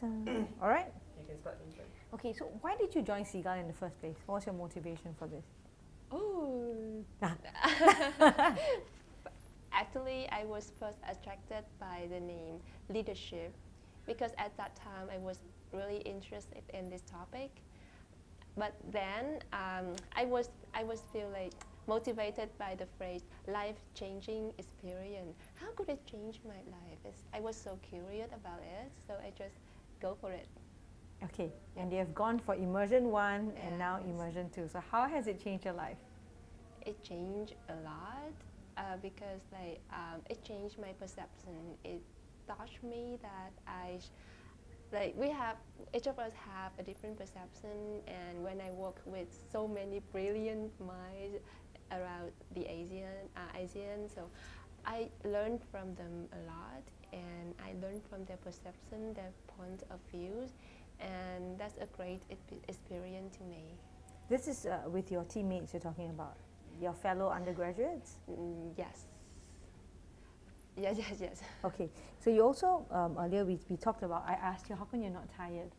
All right. You can start intro. Okay, so why did you join Seagull in the first place? What was your motivation for this? Oh. Actually, I was first attracted by the name leadership because at that time I was really interested in this topic. But then I was feel like motivated by the phrase life-changing experience. How could it change my life? I was so curious about it, so I just go for it. Okay, and you have gone for immersion 1 and now Yes. immersion 2. So how has it changed your life? It changed a lot because it changed my perception. It taught me that each of us have a different perception, and when I work with so many brilliant minds around the ASEAN, so I learned from them a lot, and I learned from their perception, their point of views, and that's a great experience to me. This is with your teammates you're talking about, your fellow undergraduates? Yes. Yes. Okay, so you also, earlier we talked about, I asked you, how come you're not tired?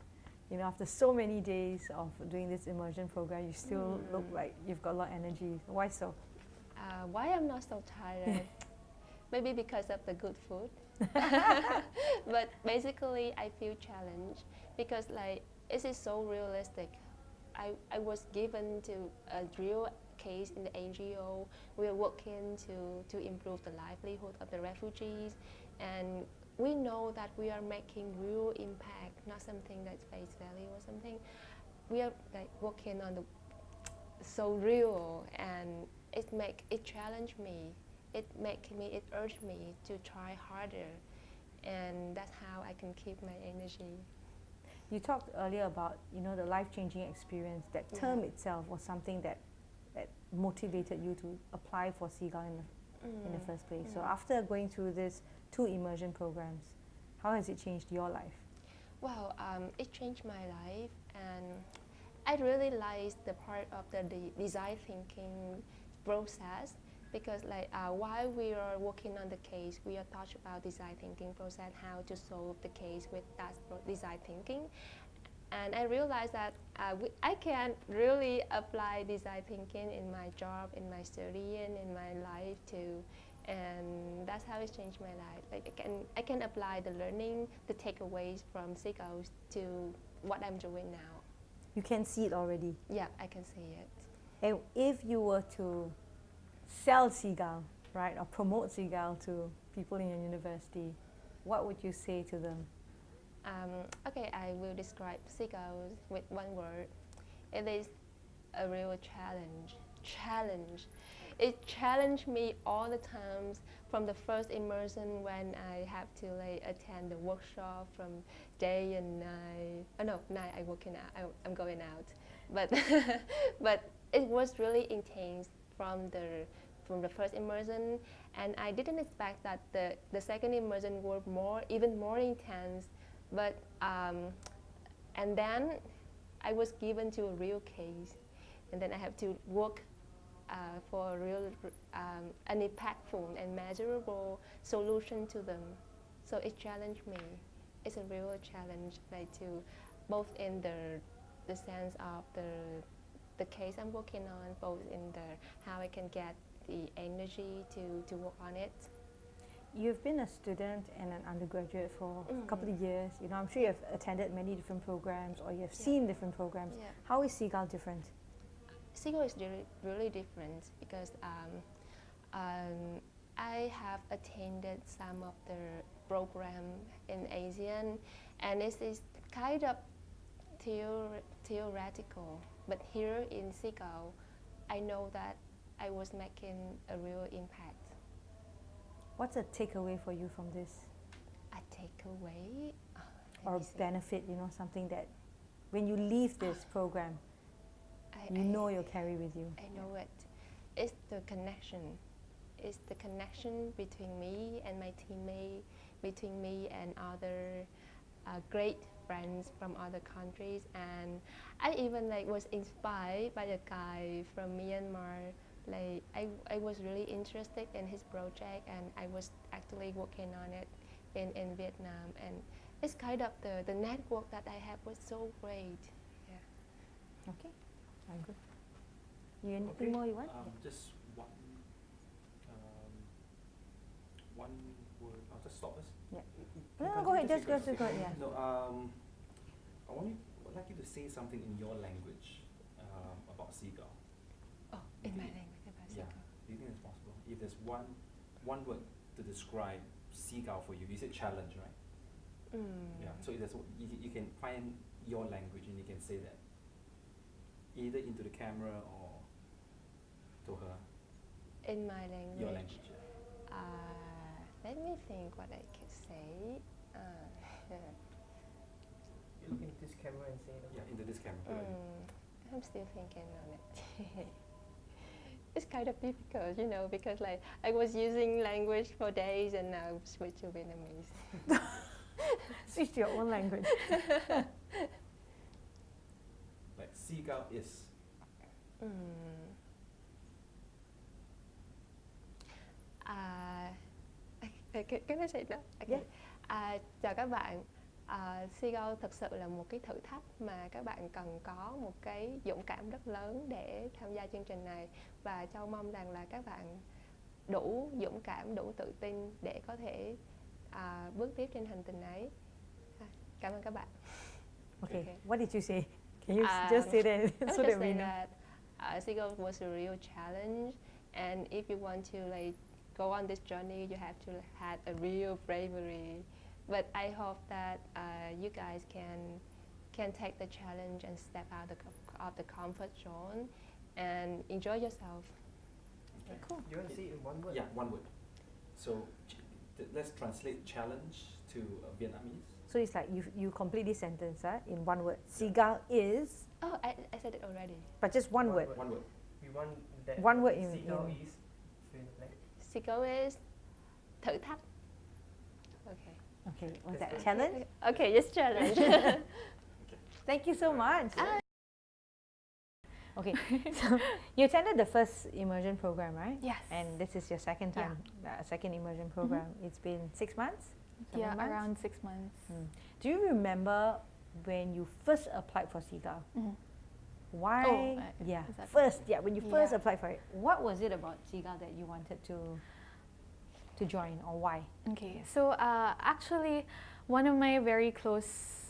You know, after so many days of doing this immersion program, you still look like you've got a lot of energy. Why so? Why I'm not so tired? Maybe because of the good food. But basically, I feel challenged because it is so realistic. I was given to a real case in the NGO. We are working to improve the livelihood of the refugees, and we know that we are making real impact, not something that's face value or something. We are working on the so real, and it challenged me. It urged me to try harder, and that's how I can keep my energy. You talked earlier about, you know, the life-changing experience. That term itself was something that motivated you to apply for Seagull in the first place. So after going through this 2 immersion programs, how has it changed your life? Well, it changed my life, and I really liked the part of the design thinking process because while we are working on the case, we are taught about design thinking process, how to solve the case with that design thinking. And I realized that I can really apply design thinking in my job, in my study, and in my life too. And that's how it changed my life. I can apply the learning, the takeaways from Seagull to what I'm doing now. You can see it already. Yeah, I can see it. And if you were to sell Seagull, right, or promote Seagull to people in your university, what would you say to them? Okay, I will describe Seagull with one word. It is a real challenge. It challenged me all the times from the first immersion when I have to attend the workshop from day and night. Oh no, night I'm working out. I'm going out, but but it was really intense from the first immersion, and I didn't expect that the second immersion were even more intense. But and then I was given to a real case, and then I have to work for a real an impactful and measurable solution to them. So it challenged me. It's a real challenge, to both in the sense of the case I'm working on, both in how I can get the energy to work on it. You've been a student and an undergraduate for a couple of years. You know, I'm sure you've attended many different programs, or you've seen different programs. Yeah. How is Seagull different? Seagull is really different because I have attended some of the program in ASEAN, and it is kind of theoretical. But here in Seagull, I know that I was making a real impact. What's a takeaway for you from this? A takeaway? Or benefit, you know, something that when you leave this program, you'll carry with you. I know it. It's the connection. It's the connection between me and my teammate, between me and other great friends from other countries. And I even was inspired by a guy from Myanmar. I was really interested in his project, and I was actually working on it in Vietnam, and it's kind of the network that I have was so great. Yeah. Okay, I'm good. You anything more you want? Just one word. I'll just stop us. Yeah. Can No, you go ahead. continue? Just go ahead. Yeah. No, would like you to say something in your language about Seagull. Oh, in my language about Yeah. Seagull. Do you think it's possible? If there's one word to describe Seagull for you, you said challenge, right? Yeah. So if there's you can find your language and you can say that either into the camera or to her. In my language. Your language. Let me think what I can say. You look into this camera and say it. Yeah, into this camera. I'm still thinking on it. It's kind of difficult, you know, because like I was using language for days and now switch to Vietnamese. Switch to your own language. Like Seagull is. Can I say that? Okay. Chào các bạn. Seagull thực sự là một cái thử thách mà các bạn cần có một cái dũng cảm rất lớn để tham gia chương trình này, và Châu mong rằng là các bạn đủ dũng cảm, đủ tự tin để có thể bước tiếp trên hành trình ấy. Cảm ơn các bạn. Okay. What did you say? Can you just say that so that we know? That Seagull was a real challenge, and if you want to like go on this journey, you have to have a real bravery. But I hope that you guys can take the challenge and step out of the comfort zone and enjoy yourself. Okay. Cool. You want to say it in one word? Yeah, one word. So let's translate challenge to Vietnamese. So it's like you complete this sentence in one word. Seagull is. Oh, I said it already. But just one word. One word. We want that. One word in. Seagull is. Like, Seagull is thử thách. Okay. Okay. Was that challenge? Okay, just challenge. Thank you so much. Okay, so you attended the first immersion program, right? Yes. And this is your second time, second immersion program. It's been 6 months? 7 months? Around 6 months. Do you remember when you first applied for Seagull? Why? Oh, When you first applied for it, what was it about Seagull that you wanted to join, or why? Okay, so actually, one of my very close,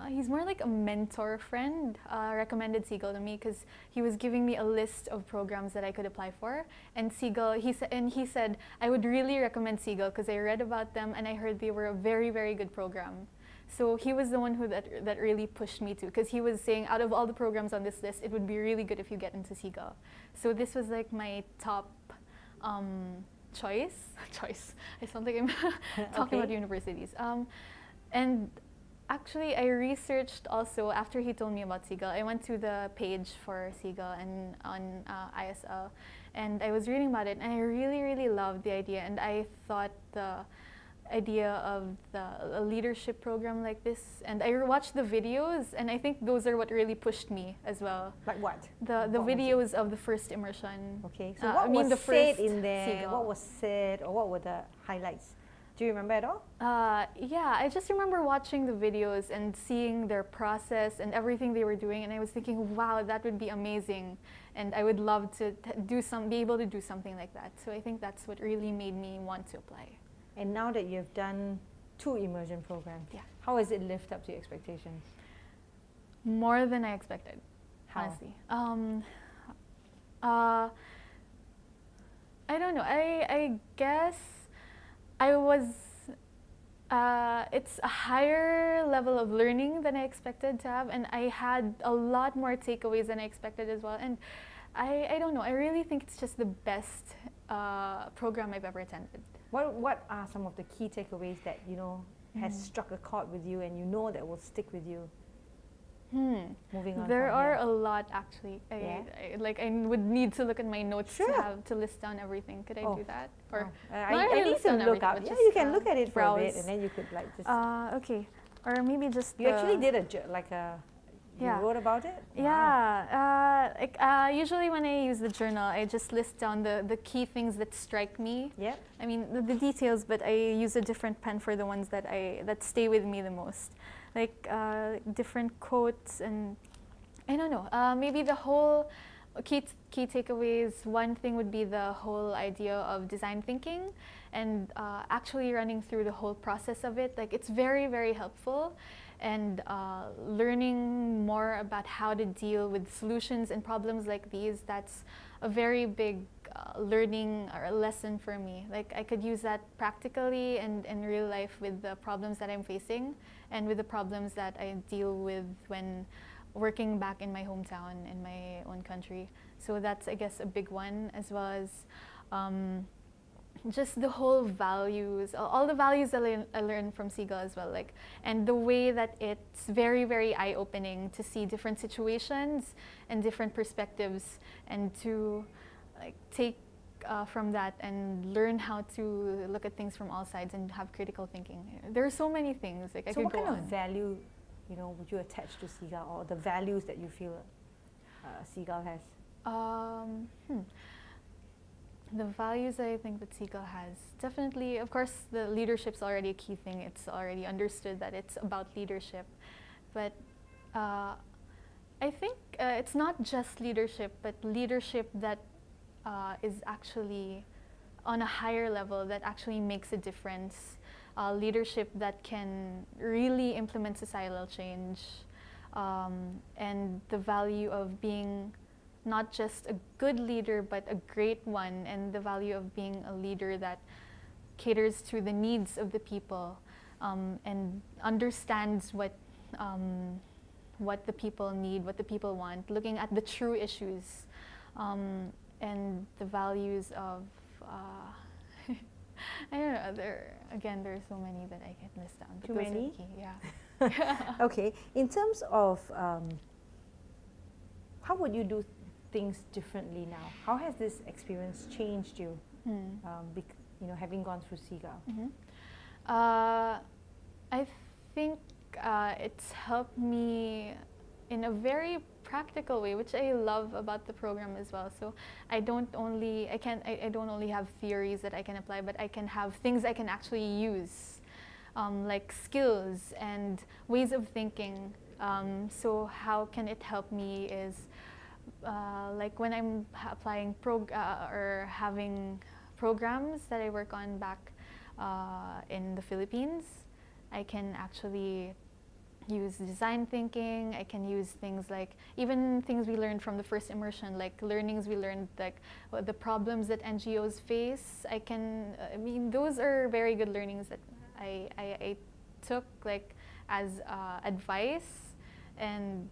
he's more like a mentor friend, recommended Seagull to me because he was giving me a list of programs that I could apply for. And Seagull, he said I would really recommend Seagull because I read about them and I heard they were a very, very good program. So he was the one that really pushed me to, because he was saying out of all the programs on this list, it would be really good if you get into Seagull. So this was like my top choice. I sound like I'm talking about universities. And actually, I researched also after he told me about Seagull. I went to the page for Seagull and on ISL, and I was reading about it, and I really, really loved the idea. And I thought the idea of a leadership program like this, and I watched the videos, and I think those are what really pushed me as well. Like what? The videos of the first immersion. Okay, so what was the said first in there? Seagull. What was said, or what were the highlights? Do you remember at all? Yeah, I just remember watching the videos and seeing their process and everything they were doing, and I was thinking, wow, that would be amazing, and I would love to be able to do something like that. So I think that's what really made me want to apply. And now that you've done 2 immersion programs, how has it lived up to your expectations? More than I expected, How? honestly. I don't know. I guess I was. It's a higher level of learning than I expected to have, and I had a lot more takeaways than I expected as well. And I don't know. I really think it's just the best program I've ever attended. What are some of the key takeaways that has struck a chord with you, and that will stick with you? Moving on. There are a lot actually. Yeah? I would need to look at my notes Sure. to list down everything. Could I do that? Or I need to look up. Yeah, you can look at it for a bit, and then you could just. okay, or maybe just. You actually did You wrote about it? Wow. Yeah. Usually when I use the journal, I just list down the key things that strike me. Yep. I mean the details, but I use a different pen for the ones that stay with me the most, like different quotes, and I don't know. Maybe the whole key takeaways. One thing would be the whole idea of design thinking, and actually running through the whole process of it. Like it's very, very helpful. And learning more about how to deal with solutions and problems like these, that's a very big learning or lesson for me. Like I could use that practically and in real life with the problems that I'm facing and with the problems that I deal with when working back in my hometown, in my own country. So that's, I guess, a big one, as well as just the whole values, all the values that I learned from Seagull as well, like, and the way that it's very, very eye-opening to see different situations and different perspectives, and to like take from that and learn how to look at things from all sides and have critical thinking. There are so many things. Like, so what kind of value, would you attach to Seagull, or the values that you feel Seagull has? The values I think that Seagull has, definitely, of course, the leadership's already a key thing. It's already understood that it's about leadership. But I think it's not just leadership, but leadership that is actually on a higher level, that actually makes a difference. Leadership that can really implement societal change, and the value of being not just a good leader, but a great one, and the value of being a leader that caters to the needs of the people, and understands what the people need, what the people want, looking at the true issues, and the values of, I don't know, there are so many that I can list down. But Too those many? are the key, yeah. Okay, in terms of how would you do things differently now? How has this experience changed you, having gone through Seagull? I think it's helped me in a very practical way, which I love about the program as well. So I don't only have theories that I can apply, but I can have things I can actually use, like skills and ways of thinking. So how can it help me is, like when I'm applying or having programs that I work on back in the Philippines, I can actually use design thinking. I can use things like, even things we learned from the first immersion, like learnings we learned, like the problems that NGOs face. Those are very good learnings that I took like as advice. And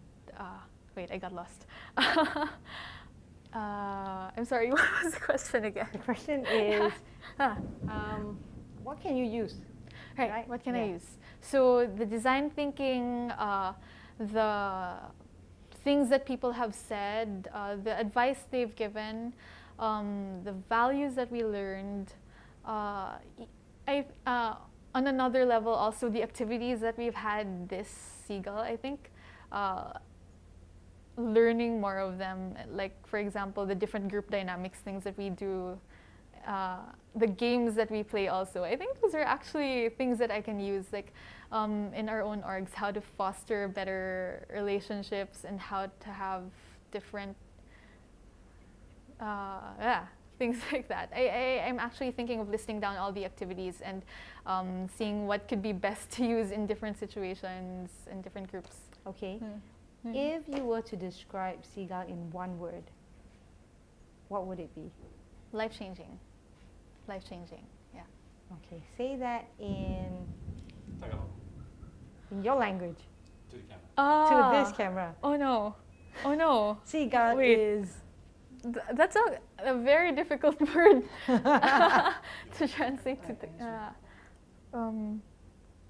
wait, I got lost. I'm sorry, what was the question again? The question is, what can you use? Right, what can I use? So the design thinking, the things that people have said, the advice they've given, the values that we learned, on another level also the activities that we've had this Seagull, I think, learning more of them, like for example the different group dynamics things that we do, the games that we play also. I think those are actually things that I can use, like in our own orgs, how to foster better relationships and how to have different things like that. I'm actually thinking of listing down all the activities and seeing what could be best to use in different situations and different groups. Okay. If you were to describe Seagull in one word, what would it be? Life-changing. Life-changing, yeah. Okay, say that in Tagalog. your language. To the camera. To this camera. Oh no. Oh no. Seagull Wait. is... That's a very difficult word to translate to.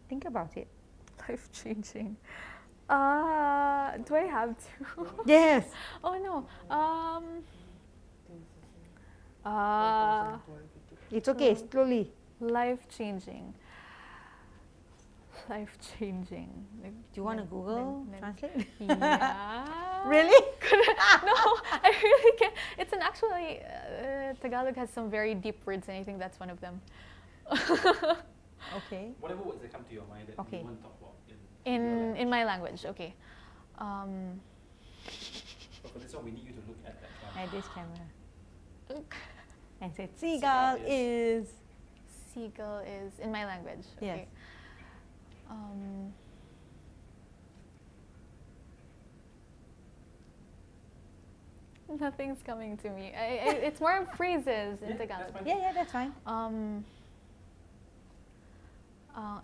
Think about it. Life-changing. Do I have to? Yes. Oh no. It's okay, slowly. Life-changing. life changing. Do you want to Google translate? Yeah. Really? No, I really can't. It's an actually Tagalog has some very deep words, and I think that's one of them. Okay. Whatever words that come to your mind that Okay. you want to talk about in your In language. my language, okay. But for this one, we need you to look at that camera. At this camera. And say, Seagull Seagull is. Seagull is in my language. Yes. Okay. Nothing's coming to me. It's more phrases in Yeah, Tagalog. that's fine. Yeah, that's fine.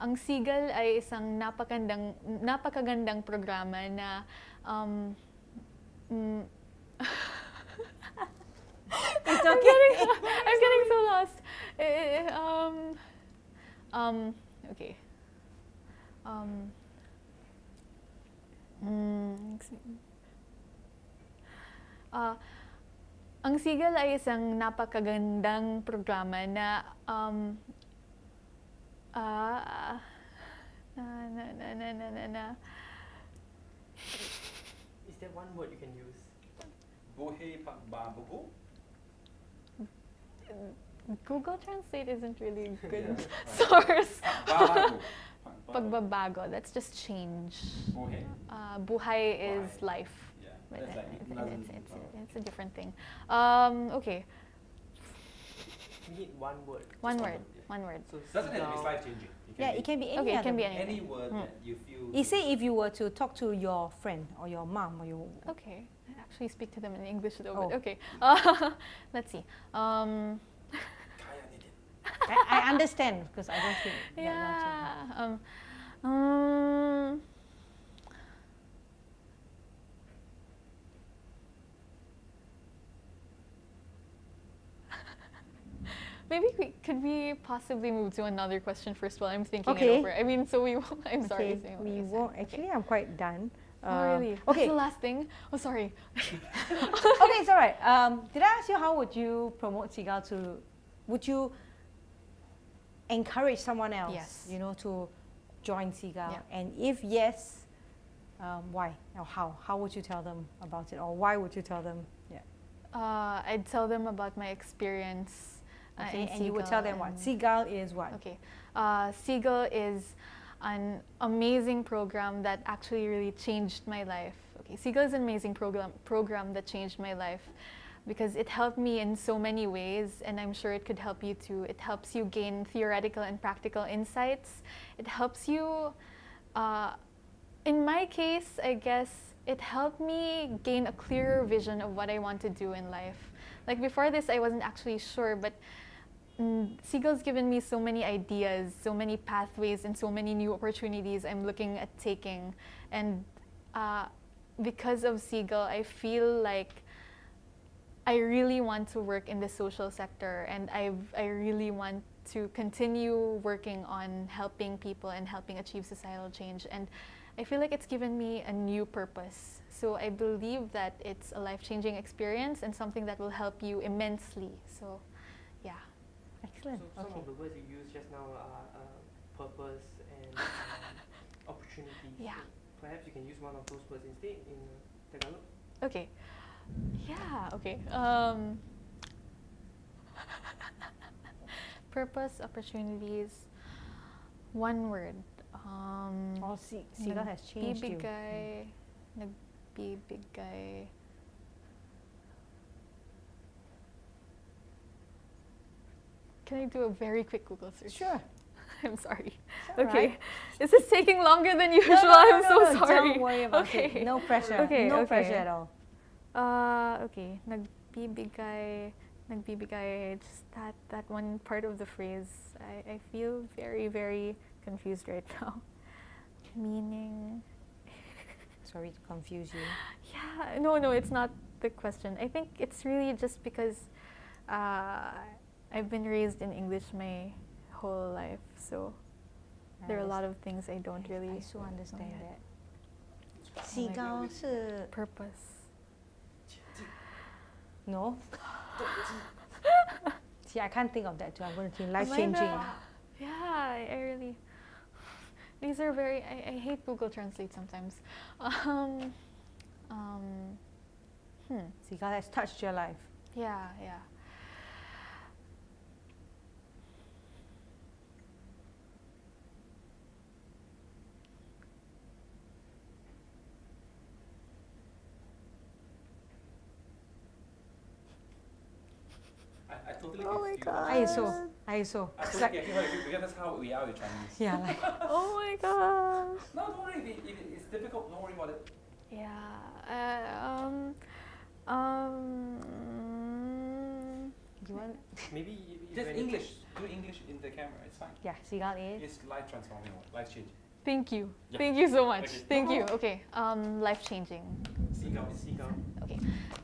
Ang Seagull ay isang napakagandang programa na It's okay. I'm getting so lost. Okay. Ang Seagull ay isang napakagandang programa na Is there one word you can use? Bohe pak ba bubu? Google Translate isn't really a good Yeah, source. Babago. Pagbabago, that's just change. Bohe. Buhay is Buhay. life. Yeah, But that's like it's a different thing. Okay, We need one word. one one word. word, yeah. One word. So Doesn't have to be seagull. life changing. Yeah, it can be any Okay, it other can be word. anything. any word Hmm. that you feel. You say if you were to talk to your friend or your mom or your. Okay, I actually speak to them in English though. Oh. But okay, let's see. Kaya did it. I understand because I don't speak. that well, Yeah. Maybe could we possibly move to another question first while I'm thinking Okay. it over? I mean, so we. I'm so. sorry. Okay, saying what we I said. won't. Actually, I'm quite done. Oh, really? Okay. That's the last thing. Oh, sorry. Okay, it's all right. Did I ask you how would you promote Seagull to? Would you encourage someone else? Yes. You know, to join Seagull, Yeah. and if yes, why or how? How would you tell them about it, or why would you tell them? Yeah. I'd tell them about my experience. Okay, in and you would Seagull tell them what? and- Seagull is what? Okay. Seagull is an amazing program that actually really changed my life. Okay, Seagull is an amazing program that changed my life because it helped me in so many ways, and I'm sure it could help you too. It helps you gain theoretical and practical insights. It helps you, in my case, I guess, it helped me gain a clearer vision of what I want to do in life. Like before this, I wasn't actually sure, but Seagull's given me so many ideas, so many pathways, and so many new opportunities I'm looking at taking. And because of Seagull, I feel like I really want to work in the social sector, and I really want to continue working on helping people and helping achieve societal change. And I feel like it's given me a new purpose. So I believe that it's a life-changing experience and something that will help you immensely. So, yeah. Excellent. So some Okay. of the words you used just now are purpose and opportunities. Yeah. Perhaps you can use one of those words instead in Tagalog. Okay. Yeah, okay. Purpose, opportunities, one word. All Seagull has changed you. Nagbibigay, nagbibigay. Can I do a very quick Google search? Sure. I'm sorry. It's all Okay. right. This is taking longer than usual. No, I'm so no, sorry. Don't worry about Okay. it. No pressure. Okay, no okay. pressure at all. Okay. Nagbibigay, just that one part of the phrase. I feel very, very confused right now. Meaning. Sorry to confuse you. Yeah, no, it's not the question. I think it's really just because I've been raised in English my whole life, so there are a lot of things I don't really I so understand know yet. that. Seagull 是 Purpose. no. See, I can't think of that too. I'm going to think life Am I changing. the- Yeah, I really. These are very. I hate Google Translate sometimes. Seagull has touched your life. Yeah, yeah. I totally Oh can my feel God. I also. I totally can feel it because that's how we are with Chinese. Yeah, like, Oh my gosh. No, don't worry. If it's difficult, don't worry about it. Yeah. do you want? Maybe Just when English. Do English in the camera. It's fine. Yeah, Seagull is. It's life transforming, life changing. Thank you. Yeah. Thank you so much. Okay. Thank No, you. no. Okay. Life changing. Seagull. Seagull. Okay.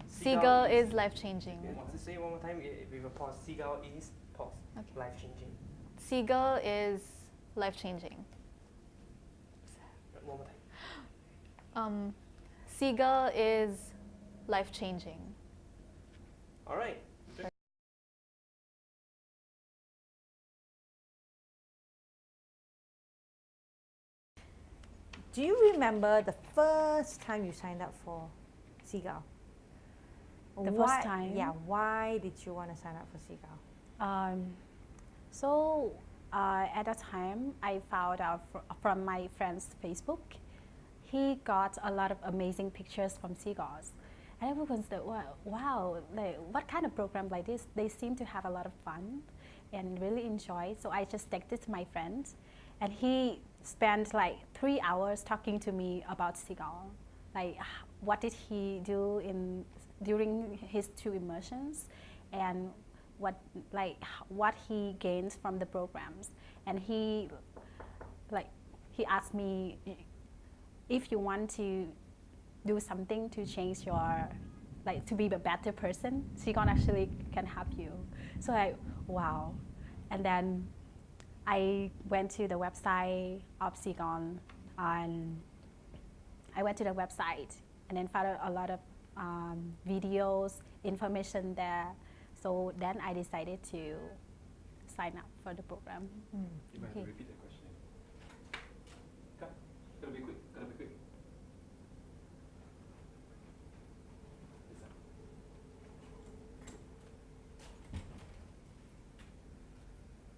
Seagull Seagull is- is life changing. Want to say one more time with a pause. Seagull is pause. Okay. Life changing. Seagull is life changing. One more time. Seagull is life changing. All right. Do you remember the first time you signed up for Seagull? The Why- first time? Yeah, why did you want to sign up for Seagull? So at that time, I found out from my friend's Facebook. He got a lot of amazing pictures from seagulls. And everyone said, wow, like, what kind of program like this? They seem to have a lot of fun and really enjoy. So I just texted my friend, and he spent like 3 hours talking to me about seagull. Like, what did he do during his 2 immersions, and what he gained from the programs. And he asked me, if you want to do something to change your, to be a better person, Seagull actually can help you. So wow. And then I went to the website of Seagull, and I went to the website and then found a lot of videos, information there. So then I decided to sign up for the program. You might have to Okay. repeat the question. Come. Gotta be quick. Gotta be quick.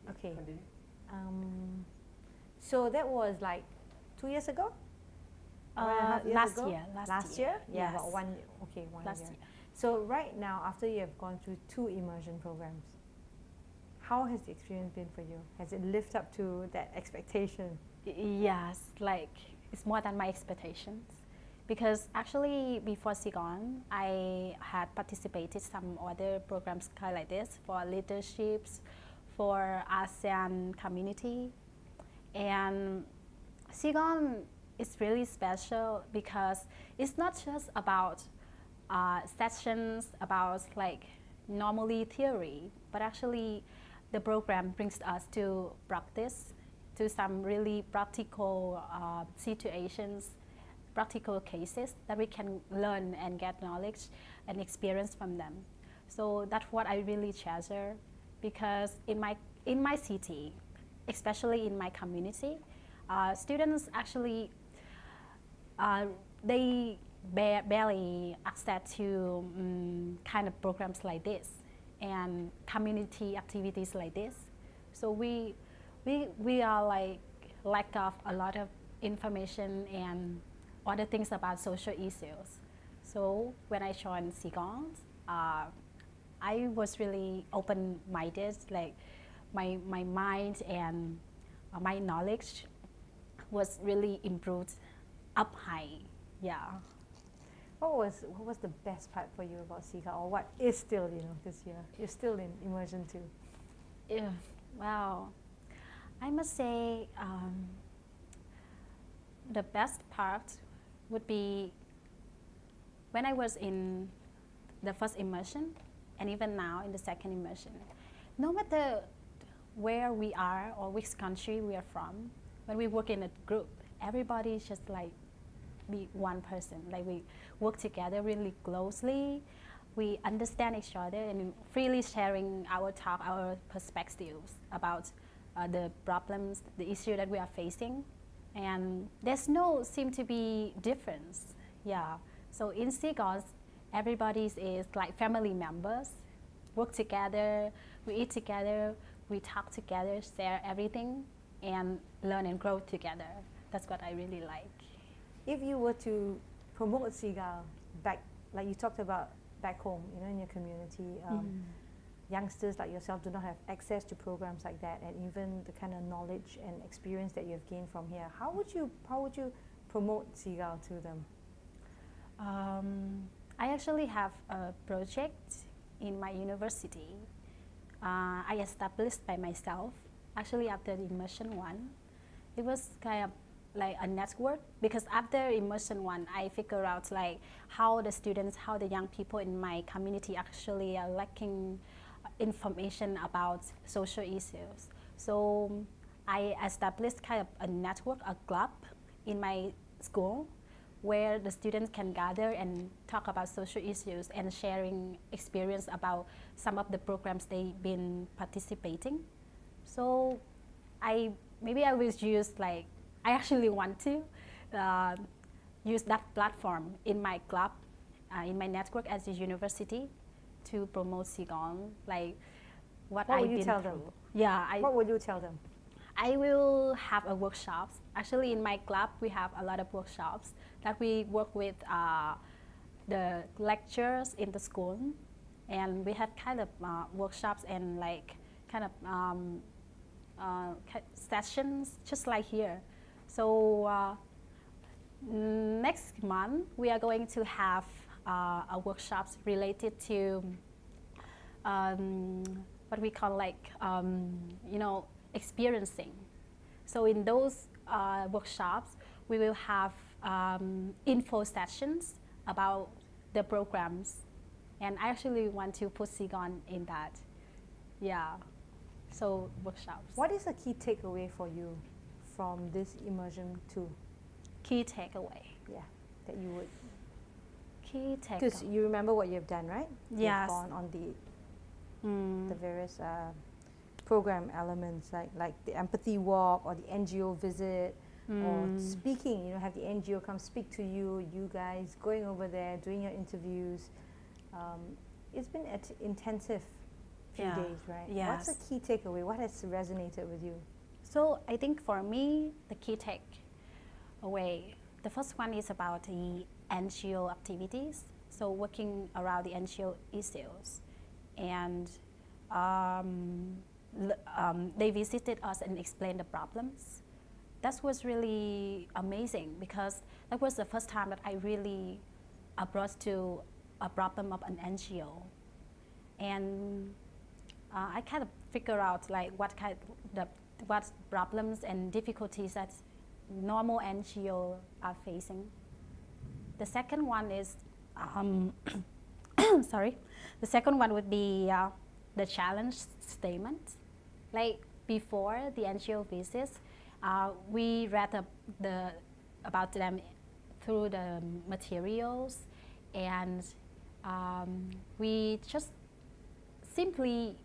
Okay. Continue. So that was like 2 years ago? 1.5 years Last ago? year. Last year? Yeah, Yes. about 1 year. Okay, 1 Last year. year. So right now, after you have gone through 2 immersion programs, how has the experience been for you? Has it lived up to that expectation? Yes, it's more than my expectations. Because actually before Seagull, I had participated some other programs kind of like this for leaderships, for ASEAN community. And Seagull is really special because it's not just about sessions about normally theory, but actually the program brings us to practice, to some really practical situations, practical cases that we can learn and get knowledge and experience from them. So that's what I really treasure, because in my city, especially in my community, students actually they barely access to kind of programs like this and community activities like this. So we are lack of a lot of information and other things about social issues. So when I joined Seagull, I was really open-minded. My mind and my knowledge was really improved up high. Yeah. What was the best part for you about Seagull, or what is still, this year? You're still in immersion 2. Yeah. Wow. I must say the best part would be when I was in the first immersion, and even now in the second immersion. No matter where we are or which country we are from, when we work in a group, everybody is just be one person. We work together really closely. We understand each other and freely sharing our talk, our perspectives about the problems, the issue that we are facing. and there's no seem to be difference. Yeah. So in Seagulls, everybody is like family members, work together, we eat together, we talk together, share everything, and learn and grow together. That's what I really like. If you were to promote Seagull back, like you talked about back home, you know, in your community, youngsters like yourself do not have access to programs like that, and even the kind of knowledge and experience that you have gained from here. How would you promote Seagull to them? I actually have a project in my university. I established by myself. Actually, after the immersion one, it was kind of like a network, because after immersion one, I figure out like how the students, how the young people in my community actually are lacking information about social issues. So I established kind of a network, a club in my school, where the students can gather and talk about social issues and sharing experience about some of the programs they've been participating. So maybe I will use like, I actually want to use that platform in my club, in my network at the university, to promote Seagull, like what What I've would you been tell through. them? Yeah, What would you tell them? I will have a workshops. Actually, in my club, we have a lot of workshops that we work with the lecturers in the school, and we have kind of workshops and like kind of sessions just like here. So next month we are going to have a workshops related to what we call like experiencing. So in those workshops, we will have info sessions about the programs, and I actually want to put Seagull in that. Yeah, so workshops. What is a key takeaway for you from this immersion 2? Key takeaway? Yeah, that you would. Key takeaway. Because you remember what you've done, right? Yes. You've gone on the various program elements like the empathy walk or the NGO visit or speaking, have the NGO come speak to you, you guys going over there, doing your interviews. It's been an intensive few days, right? Yes. What's the key takeaway? What has resonated with you? So I think for me, the key takeaway, the first one is about the NGO activities. So working around the NGO issues, and they visited us and explained the problems. That was really amazing, because that was the first time that I really approached to a problem of an NGO, and I kind of figure out like what problems and difficulties that normal NGO are facing. The second one is sorry. The second one would be the challenge statement. Like before the NGO visits, we read about them through the materials, and we just simply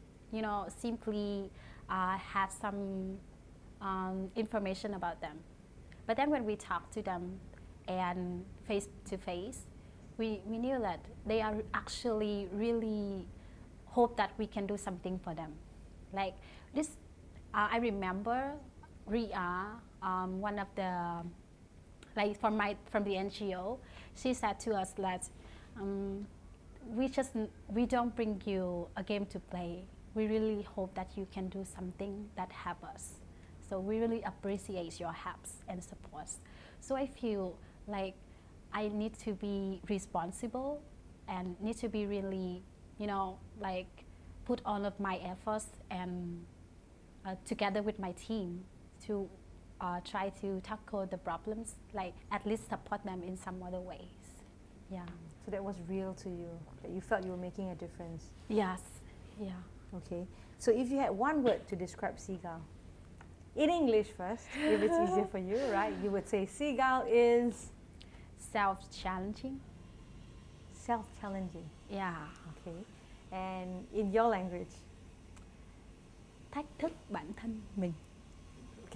had some information about them. But then when we talked to them and face to face, we knew that they are actually really hope that we can do something for them. Like this, I remember Ria, one of the, like from the NGO, she said to us that we don't bring you a game to play. We really hope that you can do something that help us. So we really appreciate your helps and supports. So I feel like I need to be responsible and need to be really, like put all of my efforts and together with my team to try to tackle the problems, like at least support them in some other ways. Yeah. So that was real to you, that you felt you were making a difference. Yes. Yeah. Okay. So if you had one word to describe Seagull, in English first, if it's easier for you, right? You would say Seagull is self-challenging. Self-challenging. Yeah. Okay. And in your language? Thách thức bản thân mình.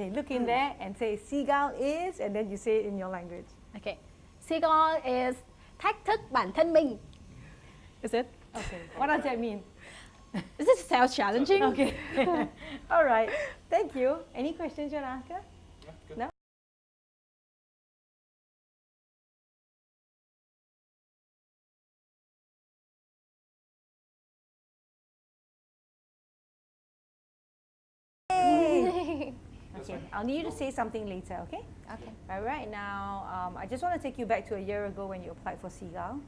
Okay, look in there and say seagull is, and then you say it in your language. Okay. Seagull is thách thức bản thân mình. Is it? Okay, what does that mean? Is this sounds challenging? Okay. All right. Thank you. Any questions you want to ask her? Yeah, good. No? Yay! Okay, I'll need you to say something later, okay? Okay. But right now, I just want to take you back to a year ago when you applied for Seagull.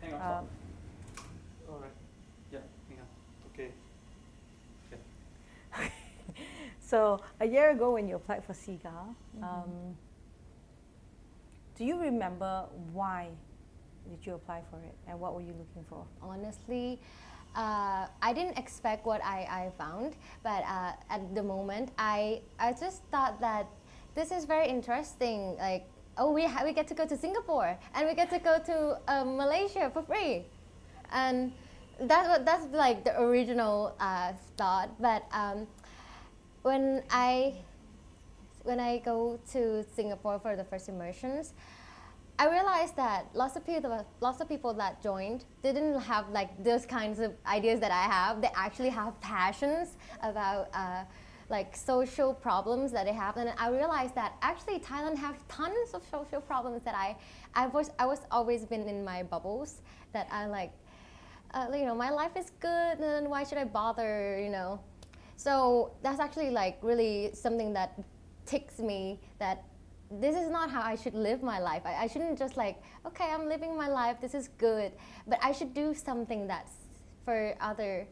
Hang on. Um, All right. Yeah, hang on. Okay. So a year ago when you applied for Seagull, do you remember why did you apply for it and what were you looking for? Honestly, I didn't expect what I found, but at the moment, I just thought that this is very interesting. Like, oh, we get to go to Singapore and we get to go to Malaysia for free, and that's like the original thought. But when I go to Singapore for the first immersions, I realized that lots of people that joined didn't have like those kinds of ideas that I have. They actually have passions about like social problems that they have, and I realized that actually Thailand have tons of social problems that I was always been in my bubbles that I like. You know, my life is good, and why should I bother? You know, so that's actually like really something that ticks me that. This is not how I should live my life. I shouldn't just like, okay, I'm living my life, this is good. But I should do something that's for other,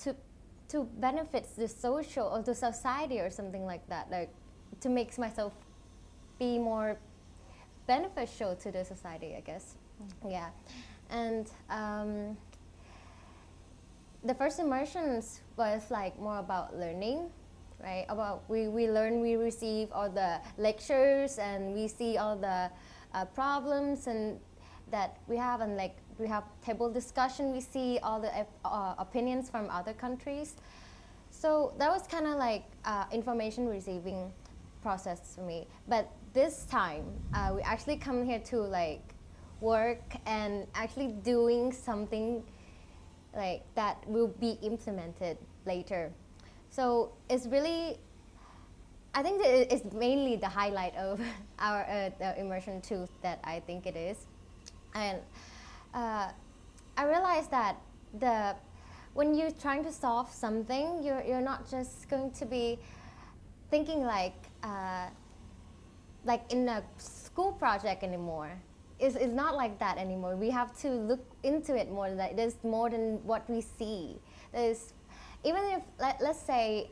to benefit the social or the society or something like that. Like to make myself be more beneficial to the society, I guess. Yeah. And the first immersions was like more about learning. Right, about we learn, we receive all the lectures and we see all the problems and that we have, and like we have table discussion, we see all the opinions from other countries. So that was kind of like information receiving process for me. But this time we actually come here to like work and actually doing something like that will be implemented later. So it's really, I think it's mainly the highlight of our immersion 2 that I think it is. And I realized that when you're trying to solve something, you're not just going to be thinking like in a school project anymore. It's not like that anymore. We have to look into it more. That there's more than what we see. There's even if, let's say,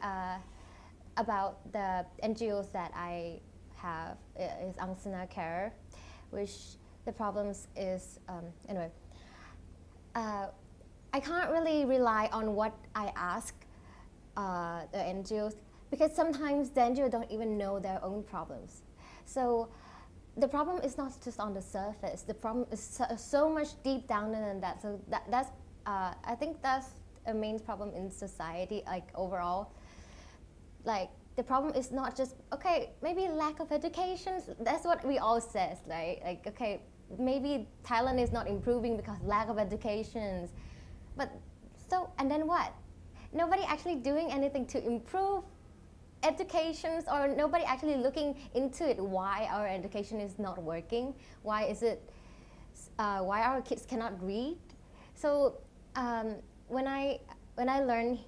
about the NGOs that I have, is Angsana Care, which the problems is, anyway, I can't really rely on what I ask the NGOs, because sometimes the NGO don't even know their own problems. So the problem is not just on the surface. The problem is so much deep down than that. So that's, I think that's a main problem in society, like overall. Like the problem is not just, okay, maybe lack of education. That's what we all says, right? Like, okay, maybe Thailand is not improving because lack of education. But so, and then what? Nobody actually doing anything to improve educations, or nobody actually looking into it, why our education is not working, why is it, why our kids cannot read. So when I learned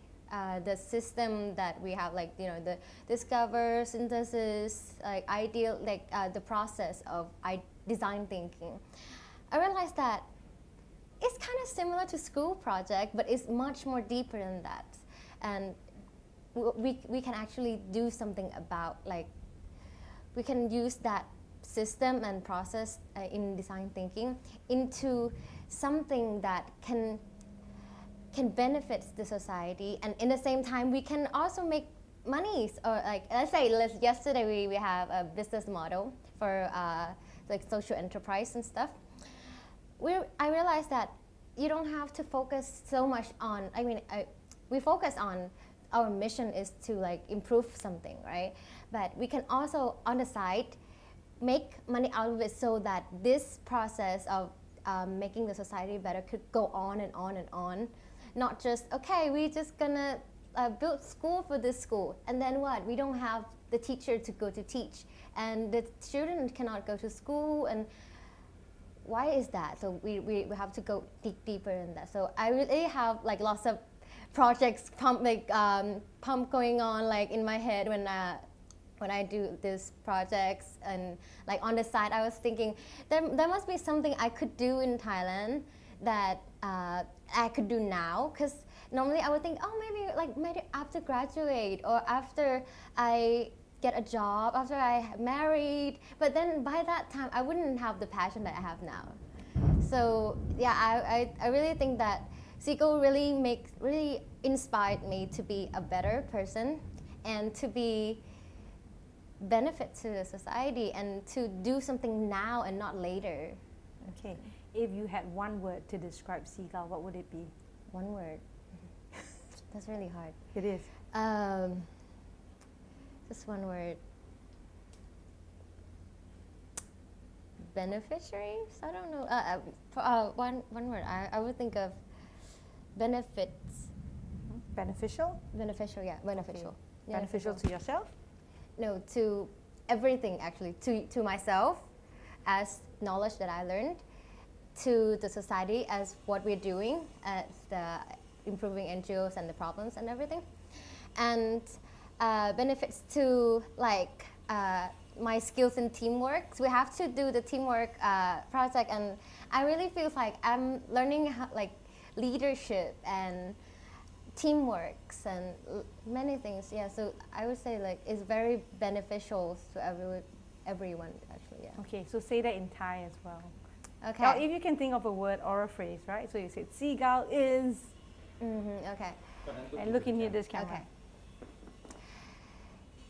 the system that we have, like, you know, the discover, synthesis, like ideal, like the process of design thinking, I realized that it's kind of similar to school project, but it's much more deeper than that. And we can actually do something about, like, we can use that system and process in design thinking into something that can benefit the society, and in the same time we can also make money. Or like, let's say yesterday we have a business model for like social enterprise and stuff. I realized that you don't have to focus so much on, I mean, we focus on our mission is to like improve something, right? But we can also on the side make money out of it so that this process of making the society better could go on and on and on. Not just, okay, we're just gonna build school for this school, and then what? We don't have the teacher to go to teach, and the student cannot go to school, and why is that? So we have to go deeper in that. So I really have like lots of projects pump going on like in my head when I do these projects, and like on the side I was thinking there must be something I could do in Thailand that I could do now, because normally I would think, oh, maybe after graduate or after I get a job, after I married, but then by that time I wouldn't have the passion that I have now. So yeah, I really think that Seagull really inspired me to be a better person and to be benefit to the society and to do something now and not later. Okay. If you had one word to describe Seagull, what would it be? One word. That's really hard. It is. Just one word. Beneficiaries? I don't know. One word. I would think of benefits. Beneficial? Beneficial, yeah. Beneficial. Okay. Yeah, Beneficial to yourself? No, to everything actually. To myself as knowledge that I learned, to the society as what we're doing as the improving NGOs and the problems and everything, and benefits to like my skills in teamwork. So we have to do the teamwork project, and I really feel like I'm learning how, like leadership and teamwork and many things. Yeah, so I would say like it's very beneficial to everyone actually. Yeah. Okay, so say that in Thai as well. Okay. Now, if you can think of a word or a phrase, right? So you said Seagull is, Okay. and look in here, this camera. Okay.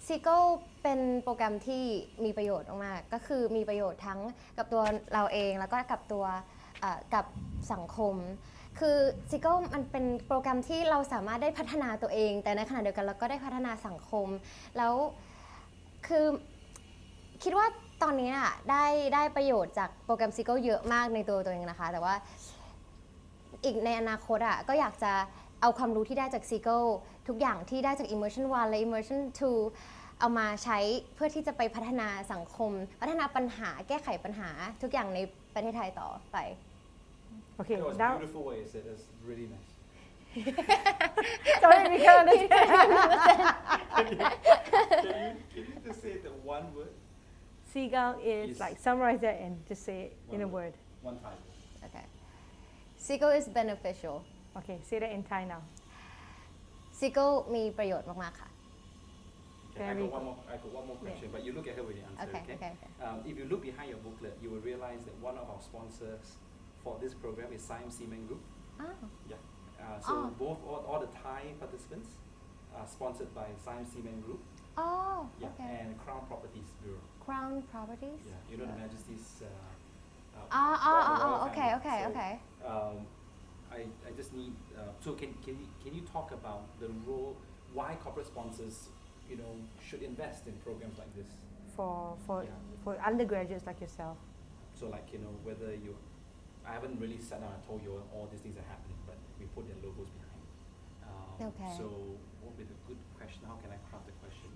Seagull เป็นโปรแกรมที่มีประโยชน์มากๆก็คือมีประโยชน์ทั้งกับตัวเราเองแล้วก็กับตัวกับสังคมคือ Seagull มันเป็นโปรแกรมที่เราสามารถได้พัฒนาตัวเองแต่ในขณะเดียวกันเราก็ได้พัฒนาสังคมแล้วคือคิดว่าตอนนี้ได้ประโยชน์จากโปรแกรม Seagull เยอะมากในตัวเองนะคะแต่ว่าอีกในอนาคตก็อยากจะเอาความรู้ที่ได้จาก Seagull ทุกอย่างที่ได้จาก Immersion 1 และ Immersion 2 เอามาใช้เพื่อที่จะไปพัฒนาสังคมพัฒนาปัญหาแก้ไขปัญหาทุกอย่างในประเทศไทยต่อไป Okay, That was now, beautiful way you said. That's really nice. sorry, we can't understand. Can you just say the one word? Seagull is Yes. like, summarize that and just say it in a word. One time. Okay. Seagull is beneficial. Okay, say that in Thai now. Seagull มีประโยชน์มากๆค่ะ Okay, Very I got one more question, but you look at her when you answer. Okay. If you look behind your booklet, you will realize that one of our sponsors for this program is Siam Cement Group. Oh. Yeah. So all the Thai participants are sponsored by Siam Cement Group. Oh, Yeah, okay. and Crown Properties Bureau. Crown Properties? Yeah, you know the Majesty's. Okay. I just need. So can you talk about the role? Why corporate sponsors, should invest in programs like this? For undergraduates like yourself. So whether you, I haven't really sat down and told you all these things are happening, but we put their logos behind. Okay. So what would be the good question? How can I craft the question?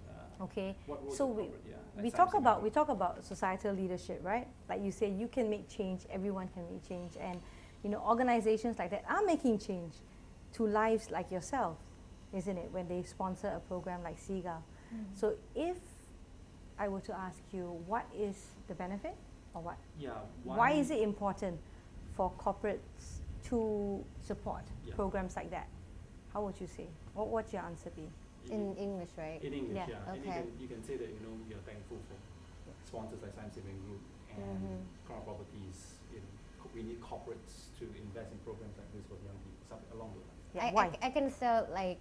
Okay. What role So do we corporate, like we Siam talk Cement about Group? we talk about societal leadership, right? Like you say, you can make change. Everyone can make change, and organizations like that are making change to lives like yourself, isn't it? When they sponsor a program like Seagull. So if I were to ask you, what is the benefit, or what? Yeah. Why is it important for corporates to support programs like that? How would you say? What would your answer be? In English, right? In English, Yeah. yeah. Okay. And you can say that you're thankful for sponsors like Siam Cement Group and Crown Properties. We need corporates to invest in programs like this for young people, something along those lines. Yeah, why? I can still like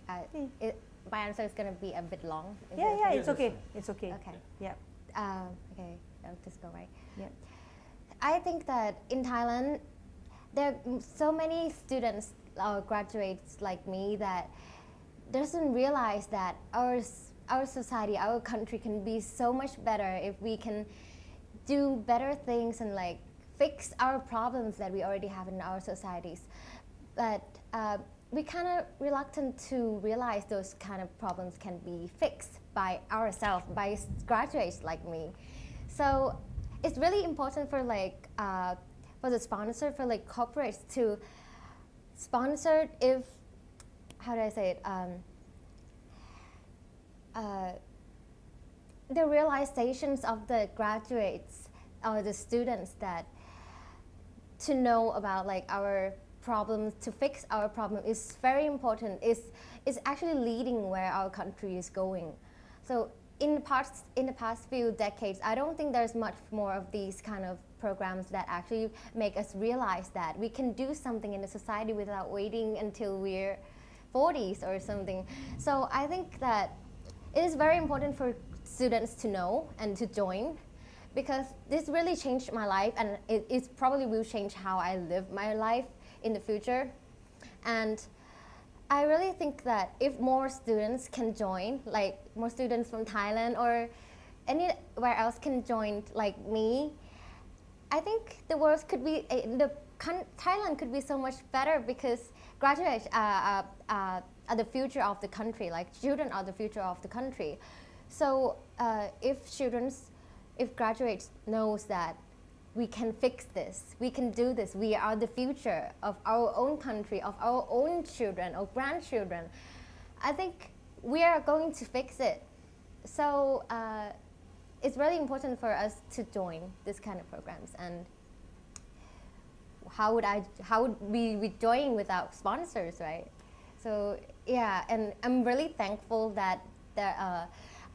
my answer is gonna be a bit long. Is it Yeah, okay? it's that's okay. fine. It's okay. Okay. Yeah. Okay, I'll just go right. Yep. I think that in Thailand, there are so many students or graduates like me that doesn't realize that our society, our country can be so much better if we can do better things and like fix our problems that we already have in our societies. But we kind of reluctant to realize those kind of problems can be fixed by ourselves, by graduates like me. So it's really important for like for the sponsor, for like corporates to sponsor if, how do I say it, the realizations of the graduates or the students, that to know about like our problems, to fix our problem is very important. Is actually leading where our country is going. So in the past few decades, I don't think there's much more of these kind of programs that actually make us realize that we can do something in the society without waiting until we're 40s or something. So I think that it is very important for students to know and to join, because this really changed my life, and it probably will change how I live my life in the future. And I really think that if more students can join, like more students from Thailand or anywhere else can join like me, I think the world could be, Thailand could be so much better, because graduates are the future of the country, like children are the future of the country. So if graduates knows that we can fix this, we can do this, we are the future of our own country, of our own children or grandchildren, I think we are going to fix it. So it's really important for us to join this kind of programs. And how would we be joining without sponsors, right? So yeah, and I'm really thankful that there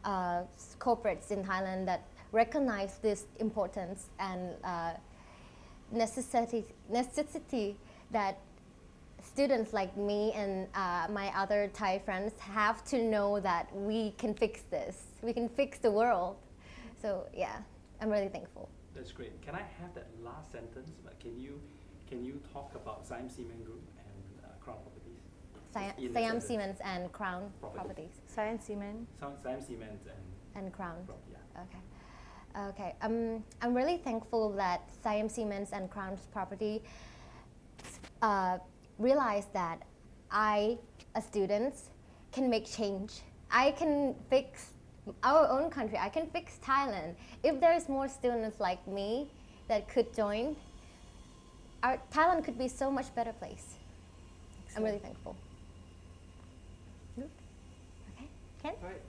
are corporates in Thailand that recognize this importance and necessity that students like me and my other Thai friends have to know that we can fix this. We can fix the world. So yeah, I'm really thankful. That's great. Can I have that last sentence? But can you talk about Siam Cement Group and Crown Properties? Siam Cement and Crown Properties. Siam Cement. Siam Cement And Crown. Yeah. Okay. Okay. I'm really thankful that Siam Cement and Crown Property realized that I, as students, can make change. I can fix our own country. I can fix Thailand. If there's more students like me that could join, Thailand could be so much better place. Excellent. I'm really thankful. Okay, Ken? Right.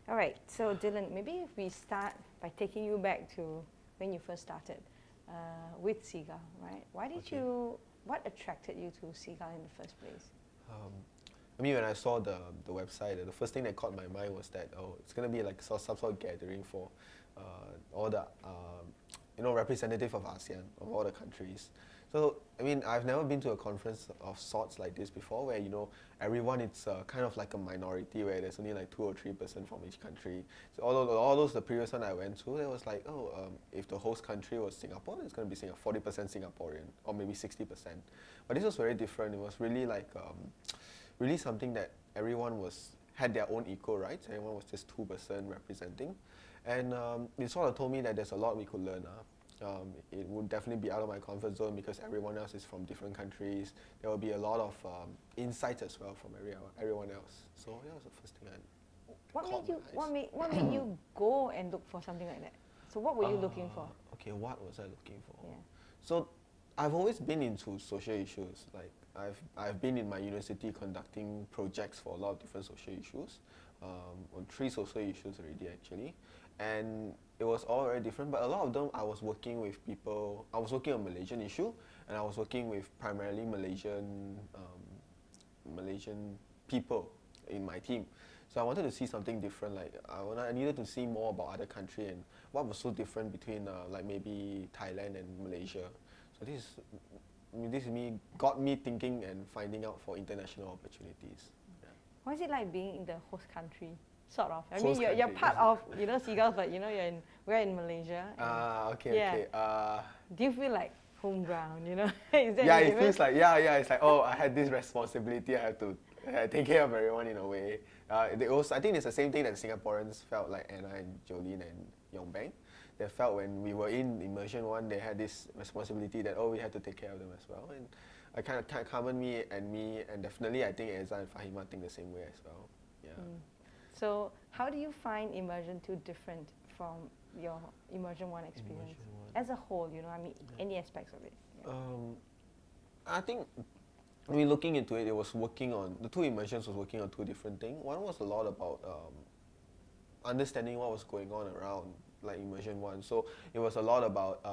All right, so Dylan, maybe if we start by taking you back to when you first started with Seagull, right? Why did what attracted you to Seagull in the first place? I mean, when I saw the website, the first thing that caught my mind was that, it's going to be like some sort of gathering for all the representative of ASEAN, of all the countries. So, I mean, I've never been to a conference of sorts like this before, where, everyone, it's kind of like a minority, where there's only like 2 or 3% from each country. So all those, the previous one I went to, it was like, if the host country was Singapore, it's going to be 40% Singaporean, or maybe 60%. But this was very different. It was really like, really something that everyone had their own equal rights. Everyone was just 2% representing. And it sort of told me that there's a lot we could learn. It would definitely be out of my comfort zone, because everyone else is from different countries. There will be a lot of insights as well from everyone else. So that was the first thing What made you go and look for something like that? So what were you looking for? Okay, what was I looking for? Yeah. So I've always been into social issues. Like I've been in my university conducting projects for a lot of different social issues, on 3 social issues already actually, and it was all very different. But a lot of them, I was working with people. I was working on Malaysian issue, and I was working with primarily Malaysian people in my team. So I wanted to see something different. Like I needed to see more about other countries and what was so different between like maybe Thailand and Malaysia. So this got me thinking and finding out for international opportunities. Yeah. What is it like being in the host country? Sort of. I Host mean, you're country, part of Seagulls, but we're in Malaysia. Okay. Do you feel like home ground, you know? Is that Yeah, the it image? feels like it's like, oh, I had this responsibility. I have to take care of everyone in a way. I think it's the same thing that Singaporeans felt like Anna and Jolene and Yongbang. They felt when we were in immersion one, they had this responsibility that we had to take care of them as well. And I kind of covered me, and definitely I think Eza and Fahima think the same way as well. Yeah. So how do you find immersion 2 different from your immersion 1 experience? Immersion one. As a whole, you know, I mean, any aspects of it. Yeah. I think looking into it, the 2 immersions was working on 2 different things. One was a lot about understanding what was going on around, like immersion 1. So it was a lot about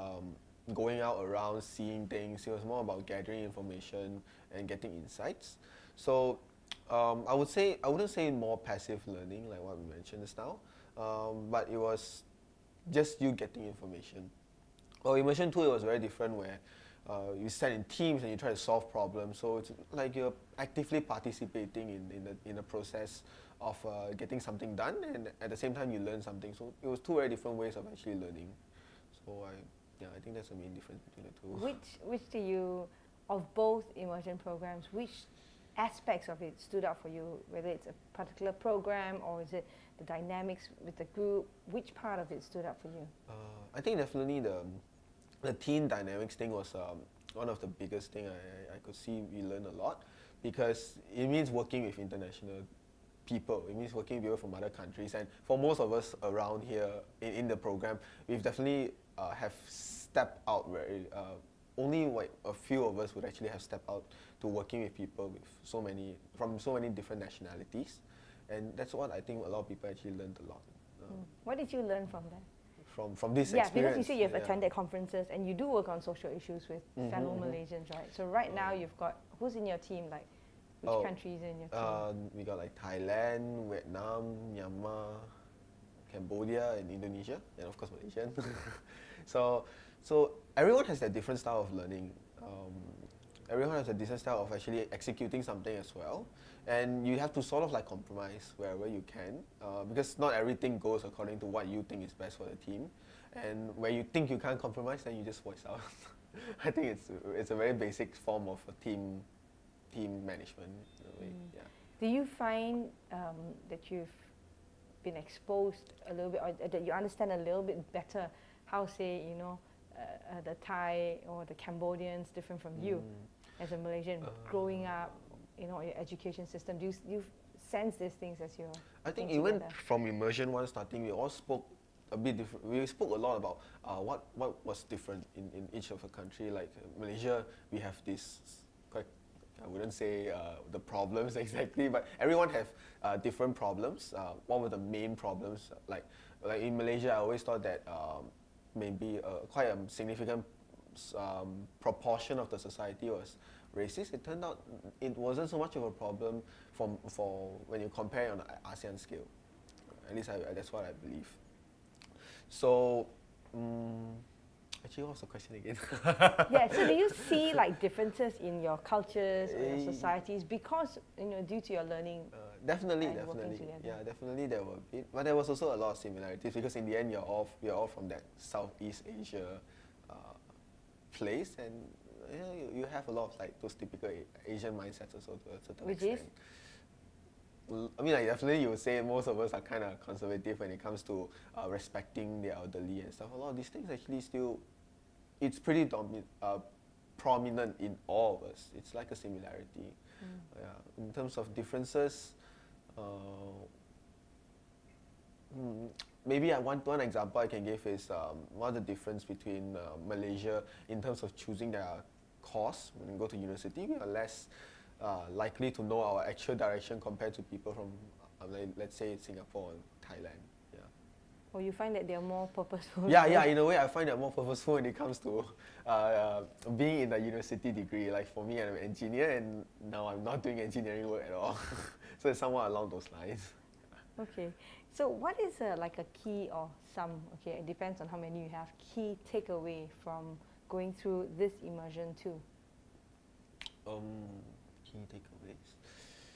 going out around, seeing things. It was more about gathering information and getting insights. So I wouldn't say more passive learning like what we mentioned just now, but it was just you getting information. Well, immersion 2, it was very different where you sat in teams and you try to solve problems. So it's like you're actively participating in the process of getting something done, and at the same time you learn something. So it was 2 very different ways of actually learning. So I think that's the main difference between the 2. Which do you, of both immersion programs, which aspects of it stood out for you? Whether it's a particular program or is it the dynamics with the group? Which part of it stood out for you? I think definitely the team dynamics thing was one of the biggest thing I could see we learned a lot, because it means working with international people. It means working with people from other countries, and for most of us around here in the program, we've definitely have stepped out very. Only like a few of us would actually have stepped out to working with people from so many different nationalities, and that's what I think a lot of people actually learned a lot. What did you learn from that? From this Yeah, experience. because you say you've attended conferences and you do work on social issues with fellow Malaysians, right? So right now you've got, who's in your team? Like, which countries in your team? We got like Thailand, Vietnam, Myanmar, Cambodia, and Indonesia, and of course Malaysia. So everyone has their different style of learning. Everyone has a different style of actually executing something as well, and you have to sort of like compromise wherever you can, because not everything goes according to what you think is best for the team, and where you think you can't compromise, then you just voice out. I think it's a very basic form of a team management in a way. Yeah. Do you find that you've been exposed a little bit, or that you understand a little bit better how, say, you know, the Thai or the Cambodians different from you as a Malaysian growing up, you know, your education system? Do you sense these things as you're I think working even together? from immersion 1 starting, we all spoke a bit different. We spoke a lot about what was different in each of the country. Like Malaysia, we have this quite, I wouldn't say the problems exactly, but everyone have different problems. What were the main problems? Like in Malaysia, I always thought that maybe quite a significant proportion of the society was racist. It turned out it wasn't so much of a problem for when you compare on an ASEAN scale. At least that's what I believe. So, actually, what was the question again? Yeah, so do you see like differences in your cultures or your societies because, you know, due to your learning? Definitely. together? Yeah, definitely there were a bit, but there was also a lot of similarities, because in the end we are all from that Southeast Asia place, and you have a lot of like those typical Asian mindsets also to a certain Which extent. is? I mean, like definitely you would say most of us are kind of conservative when it comes to respecting the elderly and stuff. A lot of these things actually still, it's pretty prominent in all of us. It's like a similarity. Yeah. In terms of differences, maybe one example I can give is one of the difference between Malaysia in terms of choosing their course when you go to university. We are less likely to know our actual direction compared to people from, let's say, Singapore and Thailand. Yeah. Or you find that they're more purposeful? Yeah. In a way, I find that more purposeful when it comes to being in the university degree. Like for me, I'm an engineer, and now I'm not doing engineering work at all. So it's somewhat along those lines. Okay. So what is like a key or some, okay, it depends on how many you have, key takeaway from going through this immersion too? Key takeaways.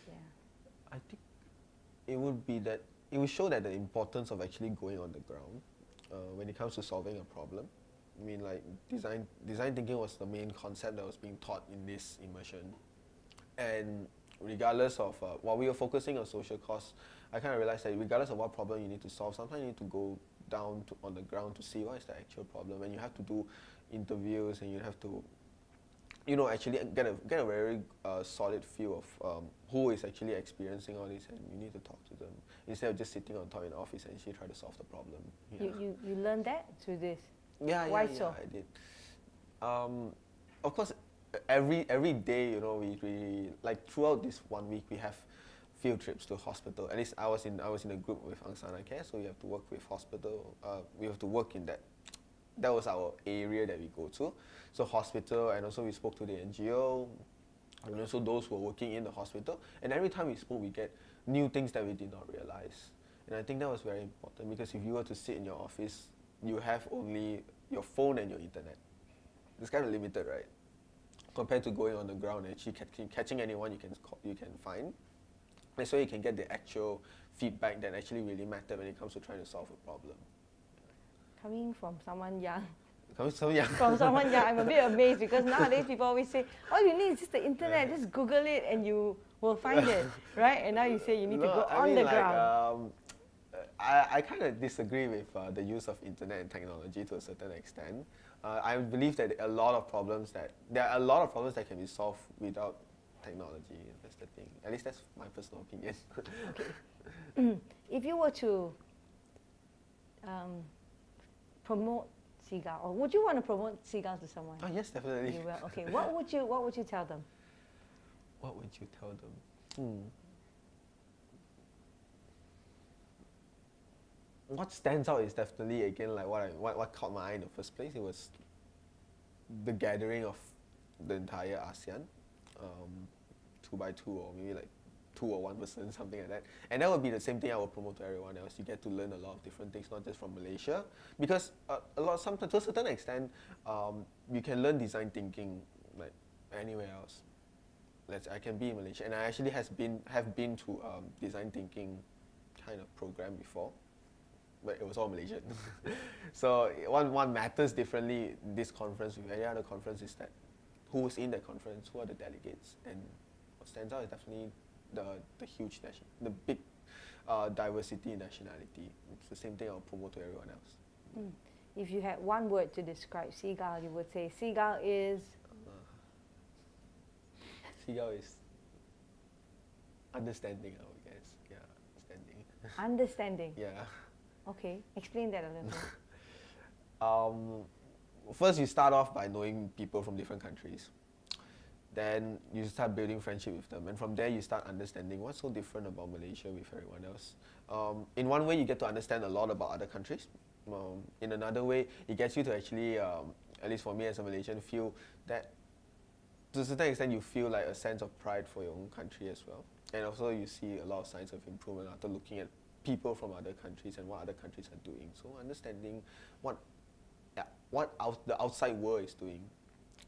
Yeah. I think it would be that it would show that the importance of actually going on the ground when it comes to solving a problem. I mean, like design thinking was the main concept that was being taught in this immersion, and regardless of while we were focusing on social cause, I kind of realized that regardless of what problem you need to solve, sometimes you need to go down on the ground to see what is the actual problem, and you have to do interviews, and you have to, actually get a very solid feel of who is actually experiencing all this, and you need to talk to them instead of just sitting on top in the office and actually try to solve the problem. Yeah. You learned that through this? Why so? I did. Of course, every day, we like throughout this 1 week we have field trips to hospital. At least I was in a group with Angsana Care, so we have to work with hospital. We have to work in that. That was our area that we go to. So hospital, and also we spoke to the NGO, and also those who are working in the hospital. And every time we spoke, we get new things that we did not realize. And I think that was very important, because if you were to sit in your office, you have only your phone and your internet. It's kind of limited, right? Compared to going on the ground and actually catching anyone you can find. And so you can get the actual feedback that actually really matter when it comes to trying to solve a problem. Coming from someone young. From someone young, I'm a bit amazed, because nowadays people always say, all you need is just the internet, just Google it and you will find it, right? And now you say you need to go on the ground. I kind of disagree with the use of internet and technology to a certain extent. I believe that there are a lot of problems that can be solved without technology. That's the thing. At least that's my personal opinion. Okay. If you were to promote Seagull, or would you want to promote Seagull to someone? Oh yes, definitely. You will. Okay. What would you tell them? What would you tell them? What stands out is definitely, again, like what caught my eye in the first place. It was the gathering of the entire ASEAN, 2 by 2, or maybe like 2 or 1 person, something like that. And that would be the same thing I would promote to everyone else. You get to learn a lot of different things, not just from Malaysia, because sometimes to a certain extent, you can learn design thinking like anywhere else. I can be in Malaysia, and I actually have been to design thinking kind of program before, but it was all Malaysian. So one matters differently in this conference with any other conference is that who's in the conference, who are the delegates, and what stands out is definitely the huge the big diversity in nationality. It's the same thing I'll promote to everyone else. If you had one word to describe Seagull, you would say Seagull is? Seagull is understanding, I would guess. Yeah, understanding. Understanding? Yeah. Okay, explain that a little bit. First, you start off by knowing people from different countries. Then you start building friendship with them, and from there you start understanding what's so different about Malaysia with everyone else. In one way, you get to understand a lot about other countries. In another way, it gets you to actually, at least for me as a Malaysian, feel that to a certain extent you feel like a sense of pride for your own country as well. And also you see a lot of signs of improvement after looking at people from other countries and what other countries are doing. So understanding what the outside world is doing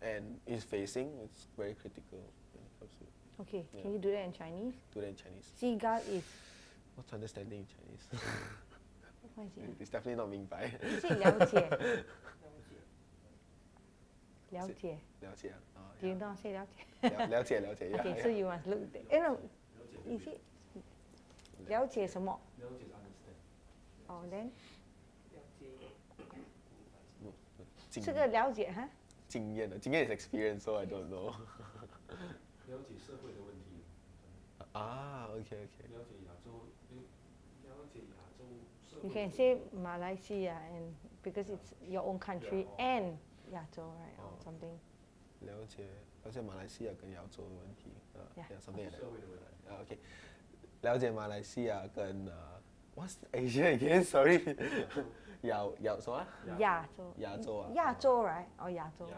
and is facing, it's very critical when it comes to it. Okay, Yeah. can you do that in Chinese? Do that in Chinese. Seagull is? What's understanding in Chinese? What is it? It's definitely not 明白. Is it 了解? 了解. 了解. Do you know how to say 了解? 了解, yeah. Okay, so you must look. No, is it 了解什么? 了解 is understand. Oh, then 经这个了解哈？经验 is experience, so I don't know. 了解社会的问题。Okay. 了解亚洲，了解亚洲社会。 You can say Malaysia and because it's your own country and 亚洲 right or something. 了解马来西亚跟亚洲的问题。Yeah. Something like that. 社会的问题。Okay. 了解马来西亚跟what's Asia again? Sorry. 什么？亚洲。亚洲啊。亚洲 right or 亚洲。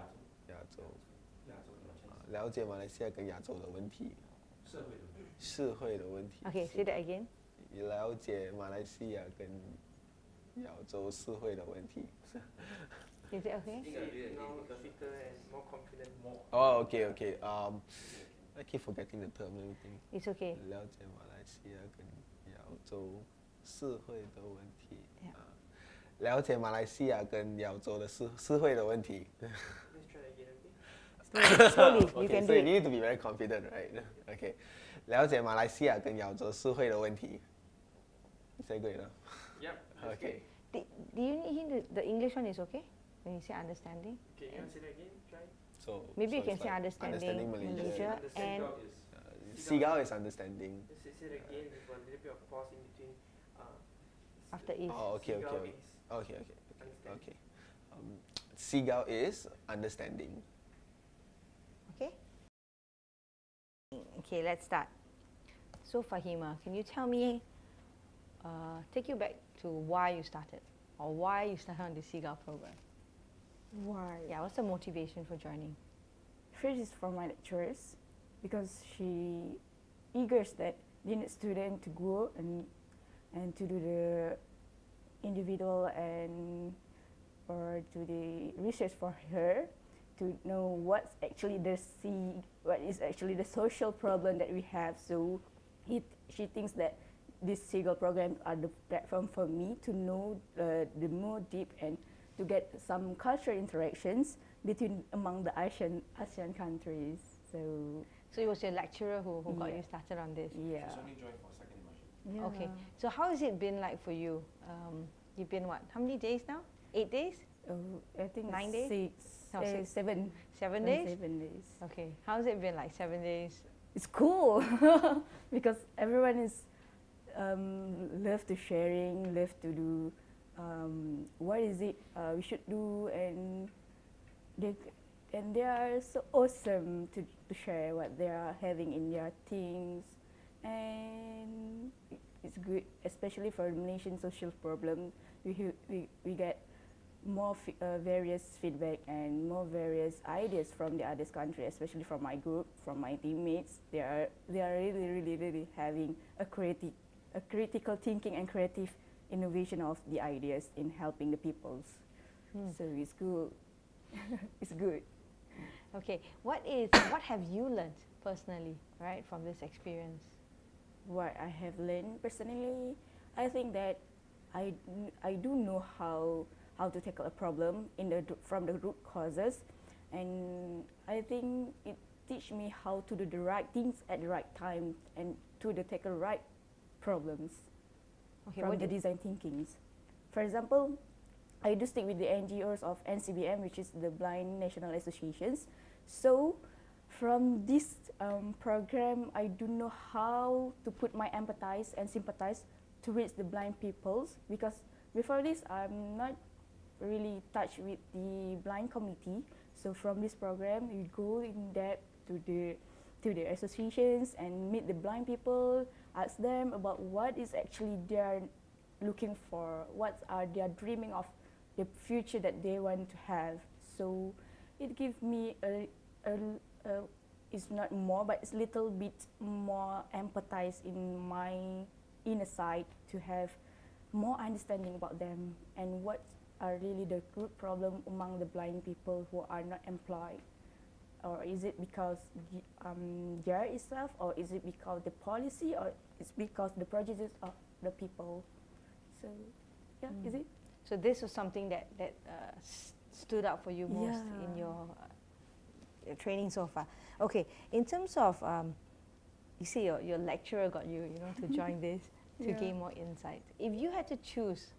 亚洲。了解马来西亚跟亚洲的问题。社会的问题。Okay, say that again. 了解马来西亚跟亚洲社会的问题。Is it okay? Now fitter and more confident. Oh, okay. I keep forgetting the term and everything. It's okay. 了解马来西亚跟亚洲社会的问题。了解马来西亚跟亚洲的社会的问题。 Let's try that again, okay? Slowly, you Okay, can so do you it. need to be very confident, right? Okay. 了解马来西亚跟亚洲社会的问题。Is that good enough? Yep. that's Okay. Do you need the English one is okay? When you say understanding? good. Okay, you want to say that again? Try. So Maybe you so can it's say like understanding Malaysia. Malaysia and Seagull is understanding. Let's say it again with a little bit of pause in between. after is. Oh, okay, Seagull okay, is okay, understanding. okay. Seagull is understanding. Okay. Okay, let's start. So Fahima, can you tell me, take you back to why you started, or why you started on the Seagull program? Why? Yeah, what's the motivation for joining? First is from my lecturers, because she eager that they need student to go and to do the individual and or to the research for her to know what's actually what is actually the social problem that we have. So she thinks that these Seagull programs are the platform for me to know the more deep and to get some cultural interactions among the ASEAN countries. So So it was your lecturer who got Yeah. you started on this. yeah. She's only joined for second immersion. Yeah. Okay, so how has it been like for you? You've been what? How many days now? 8 days? I think 9 days? 6, No, 6. 7. 7 days? 7 days. Okay, how's it been like 7 days? It's cool because everyone is love to sharing, love to do what is it we should do, and they are so awesome to share what they are having in their things, and it's good, especially for Malaysian social problem. We get more various feedback and more various ideas from the other country, especially from my group, from my teammates. They are really having a critical thinking and creative innovation of the ideas in helping the peoples. So it's good. It's good. Okay, what have you learned personally, right, from this experience? What I have learned personally, I think that I do know how to tackle a problem from the root causes, and I think it teach me how to do the right things at the right time and to tackle right problems from the design thinkings. For example, I do stick with the NGOs of NCBM, which is the Blind National Associations. So from this program, I do know how to put my empathize and sympathize to reach the blind peoples, because before this I'm not really touched with the blind community. So from this program, we go in depth to the associations and meet the blind people, ask them about what is actually they are looking for, what are they are dreaming of, the future that they want to have. So it gives me it's not more, but it's a little bit more empathize in my inner side to have more understanding about them and what are really the root problem among the blind people who are not employed. Or is it because there itself, or is it because the policy, or it's because the prejudice of the people? So, yeah, is it? So this was something that stood out for you most in your training so far. Okay, in terms of, you see your lecturer got you, to join this, to gain more insight. If you had to choose,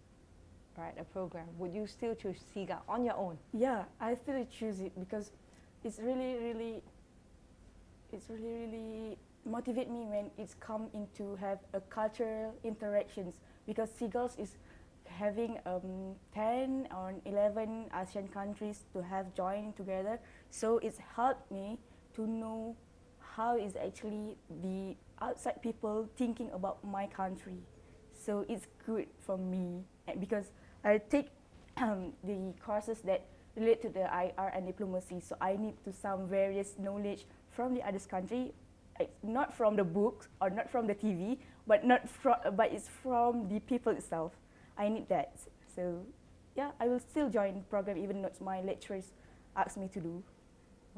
right, a program, would you still choose Seagull on your own? Yeah, I still choose it because it's really motivate me when it's come into have a cultural interactions, because Seagulls is having 10 or 11 ASEAN countries to have joined together. So it's helped me to know how is actually the outside people thinking about my country. So it's good for me because I take the courses that relate to the IR and diplomacy. So I need to some various knowledge from the other country, not from the books or not from the TV, but it's from the people itself. I need that. So yeah, I will still join the program even though my lecturers ask me to do.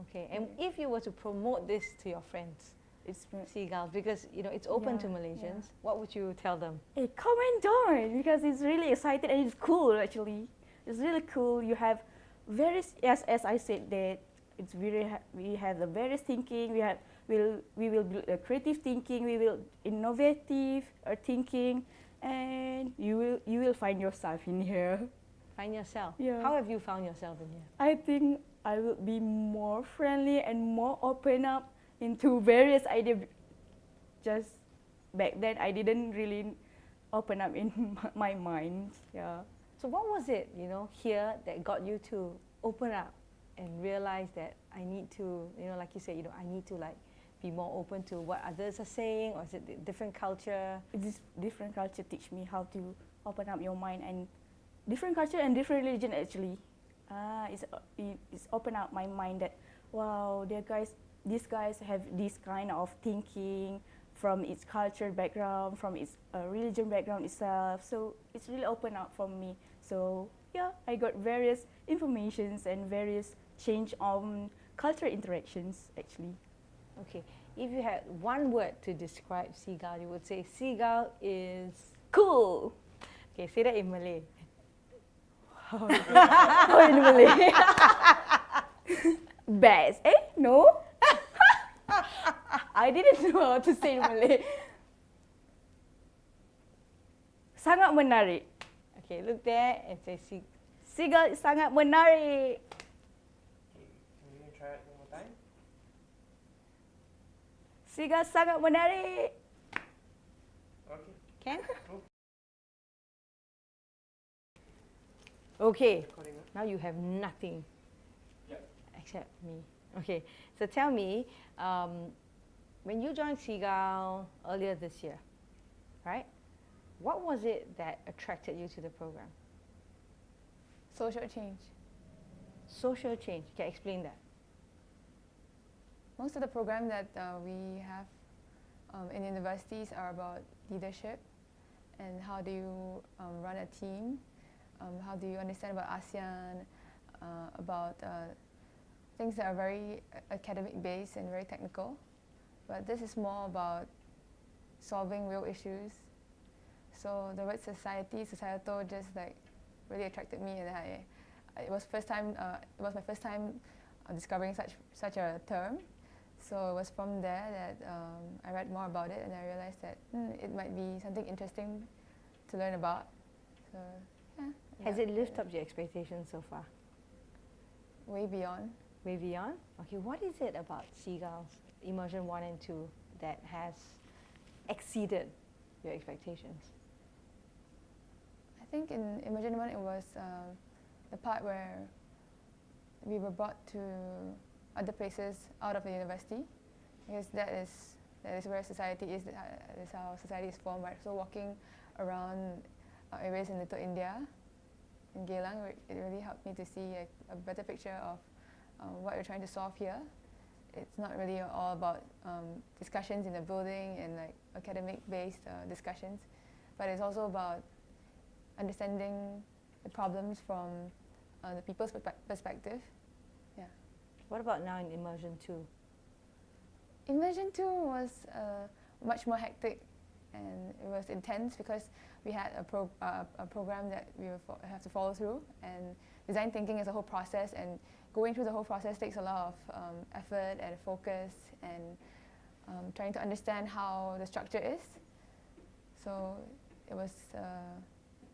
Okay, and if you were to promote this to your friends, It's Seagull, because you know it's open to Yeah, Malaysians. What would you tell them? hey, come and join because it's really exciting and it's cool actually. It's really cool. You have various, as I said that it's very we have the various thinking. We will build a creative thinking. We will innovative thinking, and you will find yourself in here. Find yourself. Yeah. How have you found yourself in here? I think I will be more friendly and more open up into various ideas. Just back then, I didn't really open up in my mind. Yeah. So what was it, you know, here that got you to open up and realize that I need to, you know, like you said, you know, I need to like be more open to what others are saying, or is it a different culture? This different culture teach me how to open up your mind, and different culture and different religion actually. It's open up my mind that wow, these guys have this kind of thinking from its culture background, from its religion background itself. So it's really open up for me. So yeah, I got various informations and various change on cultural interactions actually. Okay, if you had one word to describe Seagull, you would say Seagull is Cool. okay. Say that in Malay. Oh, in Malay. Best. No. I didn't know how to say in Malay. Sangat menarik. Okay, look there and say Seagull sangat menarik. Okay, can you try it one more time? Seagull sangat menarik. Okay. Can? Cool. Okay, Recording, huh? now you have nothing Yep. except me. Okay, so tell me, when you joined Seagull earlier this year, right? What was it that attracted you to the program? Social change. Social change. Can you explain that? Most of the programs that we have in universities are about leadership and how do you run a team, how do you understand about ASEAN, about things that are very academic based and very technical. But this is more about solving real issues. So the word societal just like really attracted me, and it was my first time discovering such a term. So it was from there that I read more about it, and I realized that it might be something interesting to learn about. So yeah. Has it lived up to your expectations so far? Way beyond. Way beyond? Okay, what is it about Seagull's Immersion 1 and 2 that has exceeded your expectations? I think in Immersion 1 it was the part where we were brought to other places out of the university, because that is where society is, that is how society is formed, right? So walking around areas in Little India, in Geylang, it really helped me to see a better picture of what we're trying to solve here. It's not really all about discussions in the building and like academic-based discussions, but it's also about understanding the problems from the people's perspective. Yeah. What about now in Immersion 2? Immersion 2 was much more hectic, and it was intense because we had a program that we have to follow through, and design thinking is a whole process, and going through the whole process takes a lot of effort and focus, and trying to understand how the structure is. So it was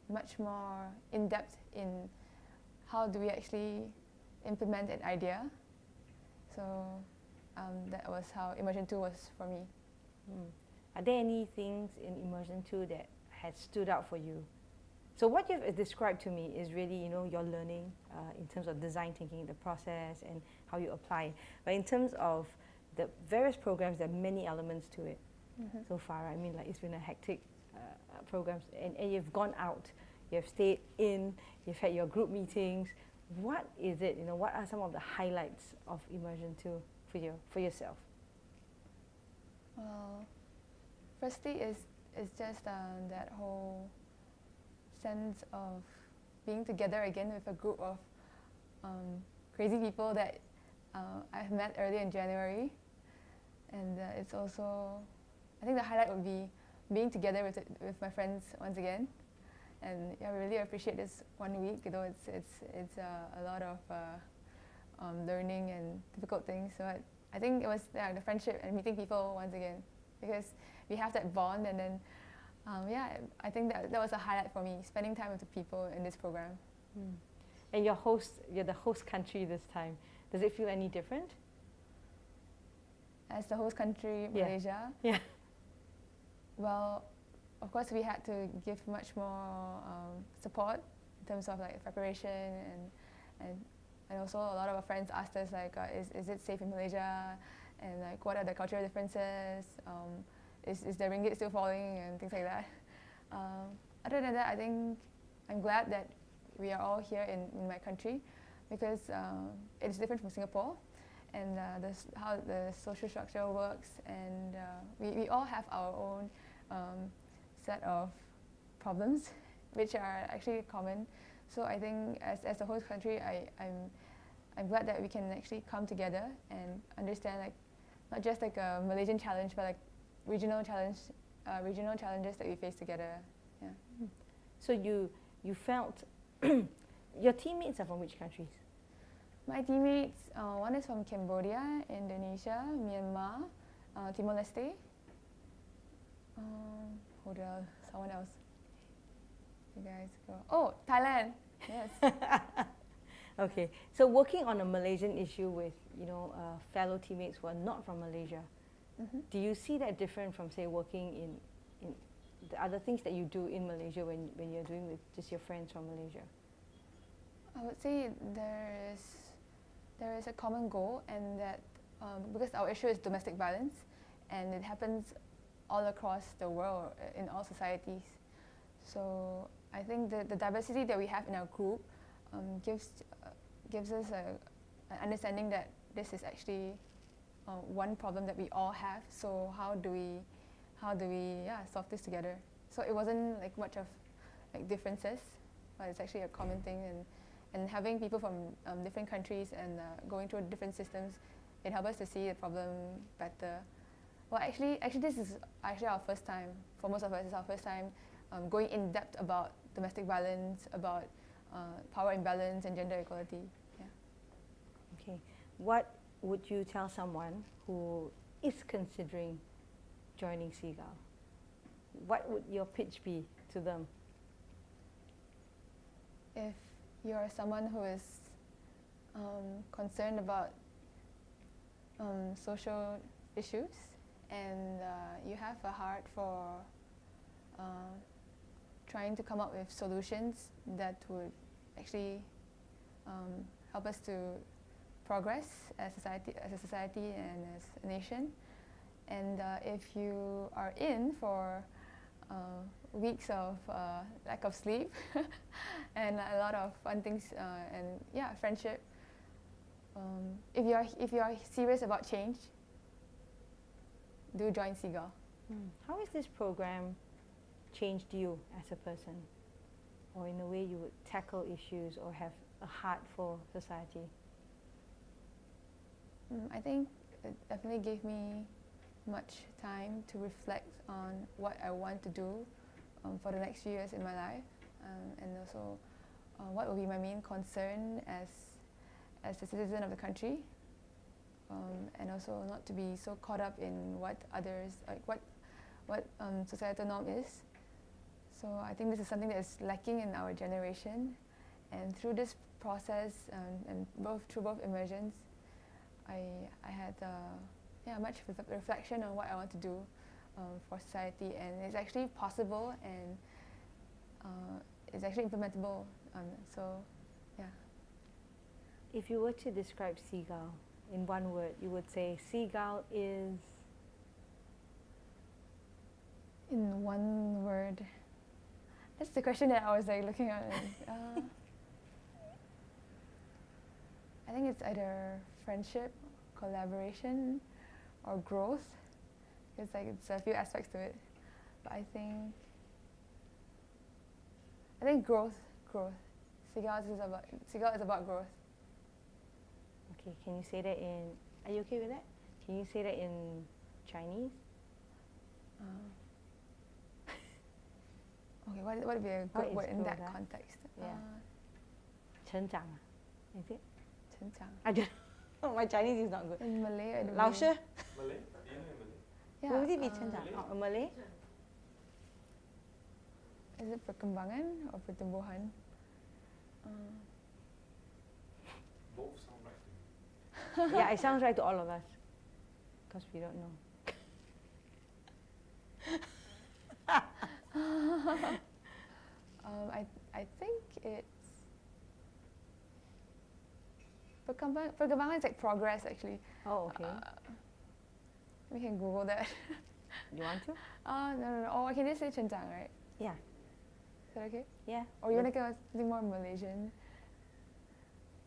much more in-depth in how do we actually implement an idea. So that was how Immersion 2 was for me. Are there any things in Immersion 2 that has stood out for you? So what you've described to me is really, you know, your learning in terms of design thinking, the process, and how you apply it. But in terms of the various programs, there are many elements to it so far. I mean, like it's been a hectic programs, and you've gone out, you've stayed in, you've had your group meetings. What is it, you know, what are some of the highlights of Immersion 2 for yourself? Well, firstly is just that whole sense of being together again with a group of crazy people that I've met earlier in January, And it's also, I think the highlight would be being together with my friends once again. And yeah, I really appreciate this 1 week, though it's a lot of learning and difficult things. So I think it was the friendship and meeting people once again, because we have that bond. And then yeah, I think that was a highlight for me, spending time with the people in this program. And you're the host country this time. Does it feel any different? As the host country, Yeah. Malaysia? Yeah. Well, of course, we had to give much more support in terms of like preparation, and also a lot of our friends asked us like, is it safe in Malaysia, and like what are the cultural differences? Is the ringgit still falling and things like that? Other than that, I think I'm glad that we are all here in my country, because it's different from Singapore, and how the social structure works, and we all have our own set of problems, which are actually common. So I think as a host country, I'm glad that we can actually come together and understand, like, not just like a Malaysian challenge, but like regional challenges that we face together. Yeah. So you felt your teammates are from which countries? My teammates, one is from Cambodia, Indonesia, Myanmar, Timor-Leste. Hold on, someone else. You guys go. Oh, Thailand. Yes. Okay. So working on a Malaysian issue with fellow teammates who are not from Malaysia, do you see that different from, say, working in the other things that you do in Malaysia when you're doing with just your friends from Malaysia? I would say there is a common goal, and that because our issue is domestic violence, and it happens all across the world in all societies. So I think the diversity that we have in our group gives us an understanding that this is actually one problem that we all have. So how do we solve this together? So it wasn't like much of like differences, but it's actually a common thing, and having people from different countries and going through different systems, it helps us to see the problem better. Well, actually, this is actually our first time. For most of us, it's our first time going in depth about domestic violence, about power imbalance and gender equality. Yeah. Okay. What would you tell someone who is considering joining Seagull? What would your pitch be to them? If you're someone who is concerned about social issues, and you have a heart for trying to come up with solutions that would actually help us to progress as a society and as a nation. And if you are in for weeks of lack of sleep and a lot of fun things and friendship, if you are serious about change, do join Seagull. How has this program changed you as a person, or in a way you would tackle issues or have a heart for society? I think it definitely gave me much time to reflect on what I want to do for the next few years in my life, and also what will be my main concern as a citizen of the country, and also not to be so caught up in what others, like what societal norm is. So I think this is something that is lacking in our generation, and through this process and through both immersions, I had much reflection on what I want to do for society, and it's actually possible, and it's actually implementable. So, yeah. If you were to describe Seagull in one word, you would say Seagull is? In one word. That's the question that I was like looking at. And, I think it's either friendship, collaboration, or growth. It's like it's a few aspects to it, but I think growth. Seagull is about growth. Okay, can you say that in? Are you okay with that? Can you say that in Chinese? Okay, what would be a How good word in that explore that? context? Yeah. 成长, is it? 成长. I don't know. My Chinese is not good. In Malay, I don't Lao know. Shi, Malay? Do you know Malay? Yeah, would it be 成长? Malay? Oh, Malay? Is it perkembangan or pertumbuhan? Both sound right to me. Yeah, it sounds right to all of us. Because we don't know. I think it's perkembangan is like progress actually. Oh, okay. We can Google that. You want to? No. Oh, I can just say 成长, right? Yeah. Is that okay? Yeah. Or you want to go something more Malaysian?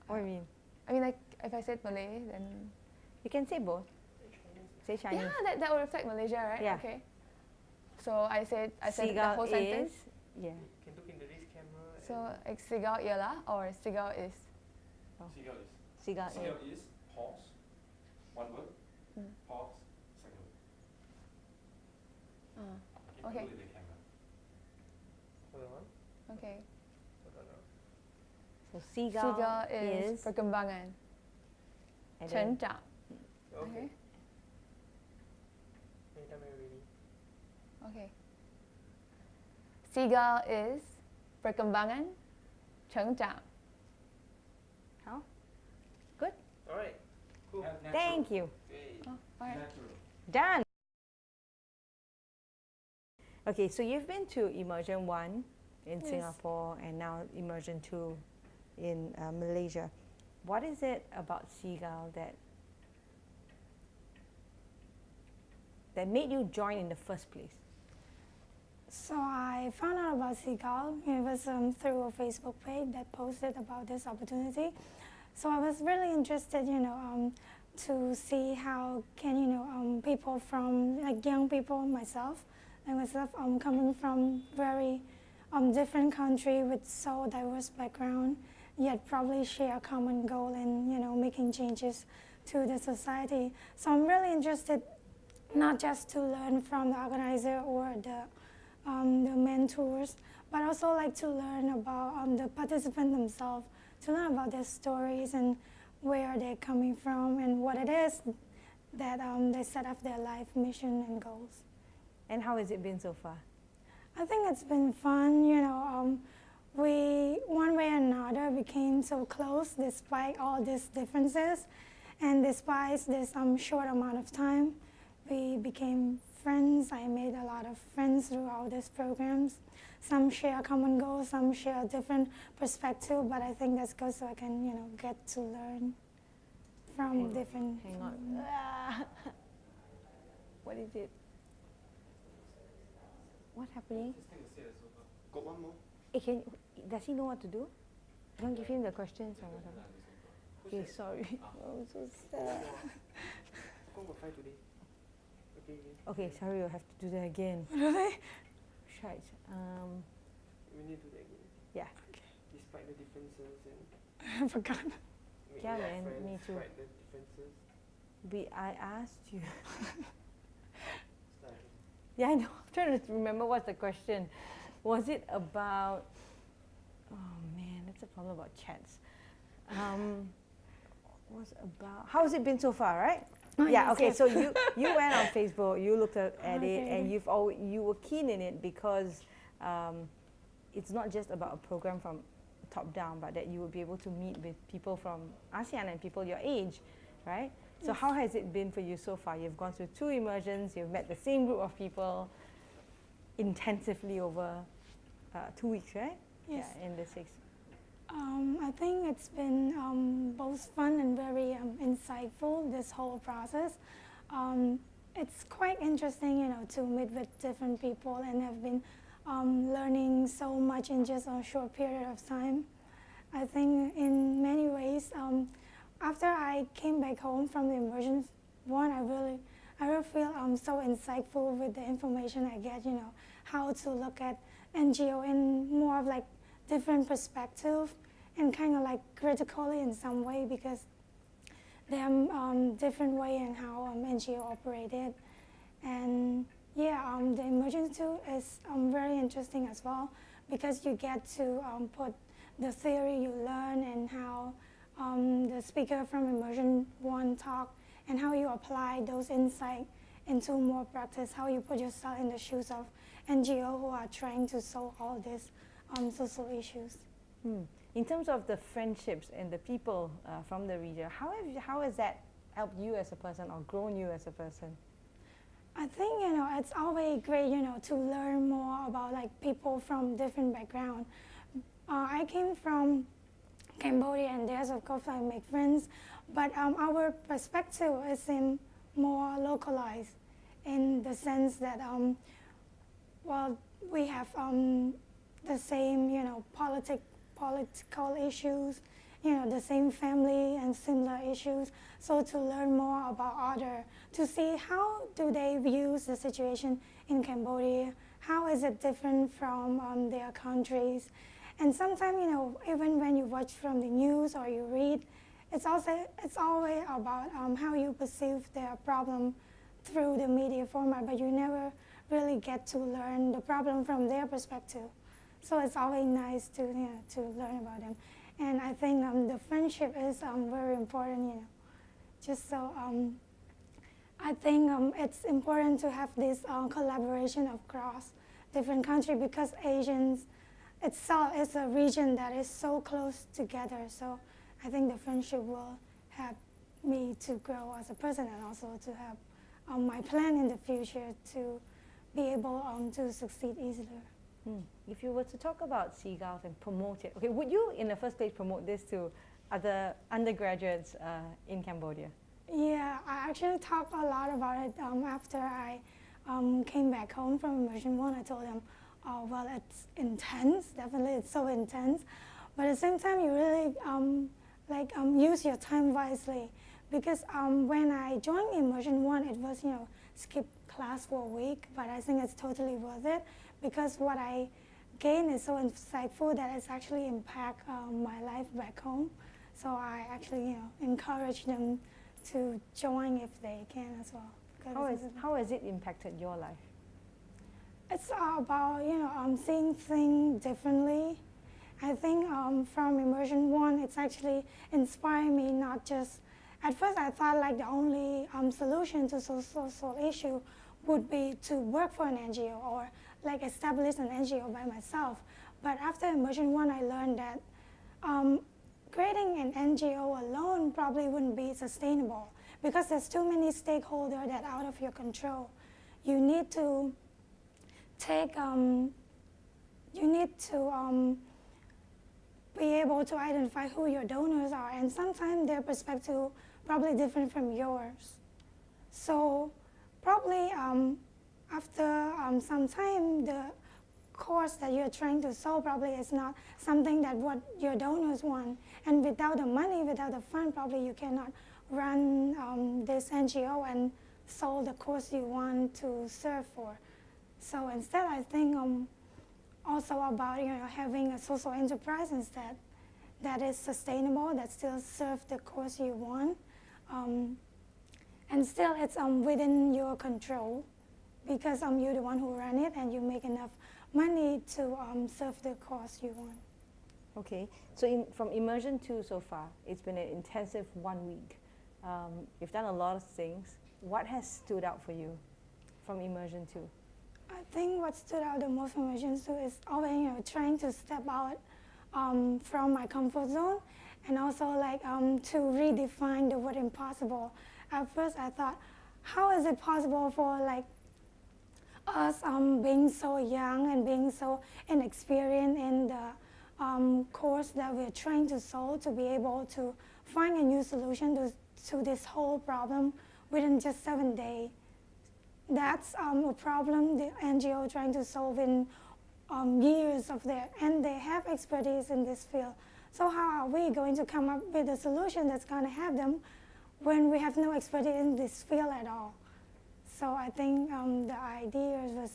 What do you mean? I mean, like if I said Malay, then You can say both. Say Chinese. yeah, that would reflect Malaysia, right? Yeah. Okay. So I said the Seagull whole sentence. is, yeah. Can look in the this camera. So like Seagull ialah or Seagull is. Seagull is. Seagull Seagull is. is pause. One word. Mm. Pause. Second word. Keep Okay. look at the camera. Hold on. Okay. Hold on. So seagull, Seagull is perkembangan. and then 成长. Okay. Okay. Anytime you're ready. Okay. Seagull is perkembangan 成长. How? Good. All right. Cool. Natural. Thank you. Okay. Oh, alright. Natural. Done. Okay, so you've been to Immersion 1 in Yes. Singapore and now Immersion 2 in Malaysia. What is it about Seagull that made you join in the first place? So I found out about Seagull. It was through a Facebook page that posted about this opportunity. So I was really interested, to see how can people from like young people myself, coming from very different country with so diverse background, yet probably share a common goal in making changes to the society. So I'm really interested not just to learn from the organizer or the mentors, but also like to learn about the participants themselves, to learn about their stories and where they're coming from and what it is that they set up their life mission and goals. And how has it been so far? I think it's been fun, we one way or another became so close despite all these differences, and despite this short amount of time, we became friends. I made a lot of friends throughout these programs. Some share common goals, some share a different perspective, but I think that's good so I can, get to learn from different. Hang on. What is it? What's happening? Got one more? Does he know what to do? Don't give him the questions or whatever. Okay, sorry. Oh, so sad. Go over 5 today. Okay. Okay, sorry, you'll have to do that again. Really? Shite. We need to do that again. Yeah. Despite the differences and I forgot. make Yeah, a lot of man, friends me too. despite the differences. I asked you. Start again. Yeah, I know. I'm trying to remember what's the question. Was it about? Oh man, that's a problem about chats. Was about? How has it been so far, right? Oh, Yeah. yes, Okay. yes. So you went on Facebook. You looked at it, Okay. and you were keen in it because it's not just about a program from top down, but that you would be able to meet with people from ASEAN and people your age, right? So how has it been for you so far? You've gone through 2 immersions. You've met the same group of people intensively over 2 weeks, right? Yes. Yeah, in the 6. I think it's been both fun and very insightful, this whole process. It's quite interesting, to meet with different people and have been learning so much in just a short period of time. I think in many ways, after I came back home from the immersion one, I really feel so insightful with the information I get, how to look at NGO in more of like different perspective and kind of like critically in some way, because there are different way in how NGO operated. And yeah, the immersion tool is very interesting as well because you get to put the theory you learn and how the speaker from immersion one talk and how you apply those insights into more practice, how you put yourself in the shoes of NGO who are trying to solve all these social issues. In terms of the friendships and the people from the region, how has that helped you as a person or grown you as a person? I think it's always great to learn more about like people from different backgrounds. I came from Cambodia, and there's of course I make friends, but our perspective is in more localized in the sense that well, we have the same political issues, the same family and similar issues. So to learn more about others, to see how do they view the situation in Cambodia, how is it different from their countries. And sometimes, even when you watch from the news or you read, it's always about how you perceive their problem through the media format, but you never really get to learn the problem from their perspective. So it's always nice to learn about them. And I think the friendship is very important, just so I think it's important to have this collaboration across different countries because Asians itself is a region that is so close together. So I think the friendship will help me to grow as a person and also to have my plan in the future to be able to succeed easier. If you were to talk about Seagulls and promote it, okay, would you in the first place promote this to other undergraduates in Cambodia? Yeah, I actually talked a lot about it after I came back home from immersion one. I told them, oh, well, it's intense, definitely it's so intense, but at the same time you really use your time wisely because when I joined immersion one, it was, skip class for a week, but I think it's totally worth it because what I gain is so insightful that it's actually impact my life back home. So I actually, encourage them to join if they can as well. How has it impacted your life? It's about, seeing things differently. I think from immersion one, it's actually inspired me not just, at first I thought like the only solution to social issue would be to work for an NGO or like establish an NGO by myself. But after immersion one, I learned that creating an NGO alone probably wouldn't be sustainable because there's too many stakeholders that are out of your control. You need to be able to identify who your donors are, and sometimes their perspective probably different from yours. So probably after some time, the cause that you're trying to solve probably is not something that what your donors want. And without the money, without the fund, probably you cannot run this NGO and solve the cause you want to serve for. So instead, I think also about having a social enterprise instead that is sustainable, that still serves the cause you want, and still it's within your control because you're the one who run it and you make enough money to serve the cause you want. Okay, so from immersion 2 so far, it's been an intensive 1 week. You've done a lot of things. What has stood out for you from immersion 2? I think what stood out the most from immersion 2 is always trying to step out from my comfort zone and also to redefine the word impossible. At first I thought, how is it possible for us being so young and being so inexperienced in the course that we're trying to solve to be able to find a new solution to this whole problem within just 7 days. That's a problem the NGO trying to solve in years of their, and they have expertise in this field. So how are we going to come up with a solution that's going to help them when we have no expertise in this field at all? So I think the idea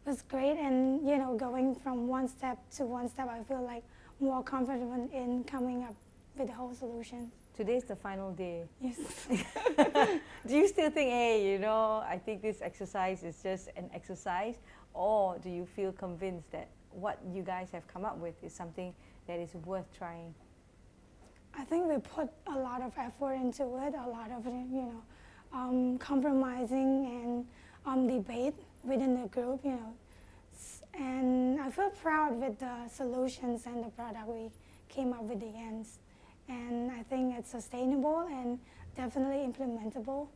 was great, and going from one step to one step, I feel like more confident in coming up with the whole solution. Today's the final day. Yes. Do you still think, hey, you know, I think this exercise is just an exercise, or do you feel convinced that what you guys have come up with is something that is worth trying? I think we put a lot of effort into it, a lot of, compromising and debate within the group, and I feel proud with the solutions and the product we came up with the ends. And I think it's sustainable and definitely implementable.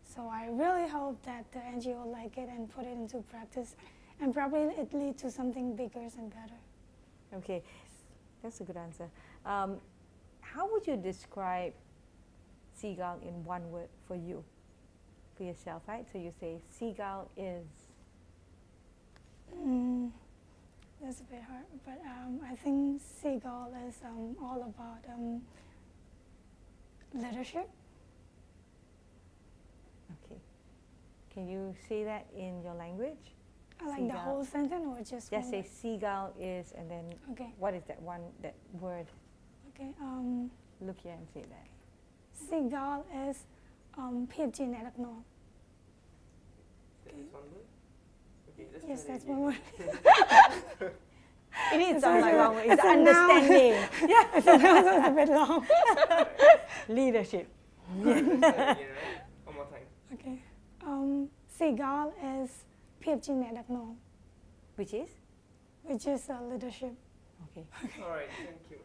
So I really hope that the NGO like it and put it into practice, and probably it lead to something bigger and better. Okay, that's a good answer. How would you describe Seagull in one word for you, for yourself, right? So you say Seagull is. That's a bit hard, but I think Seagull is all about leadership. Okay. Can you say that in your language? I like the whole sentence or just Just one say word? Seagull is, and then Okay. what is that word? Okay. Look here and say that. Seagull is ភាពជាអ្នកដឹកនាំ That's one word? Okay, let's Yes, try that's that one word. It is It's sound like also- wrong word. It's it's a noun. understanding. Yeah. It's a bit long. Leadership. Let's try it again, right? One more time. Okay. Seagull is ភាពជាអ្នកដឹកនាំ Which is? which is leadership. Okay. Alright, thank you.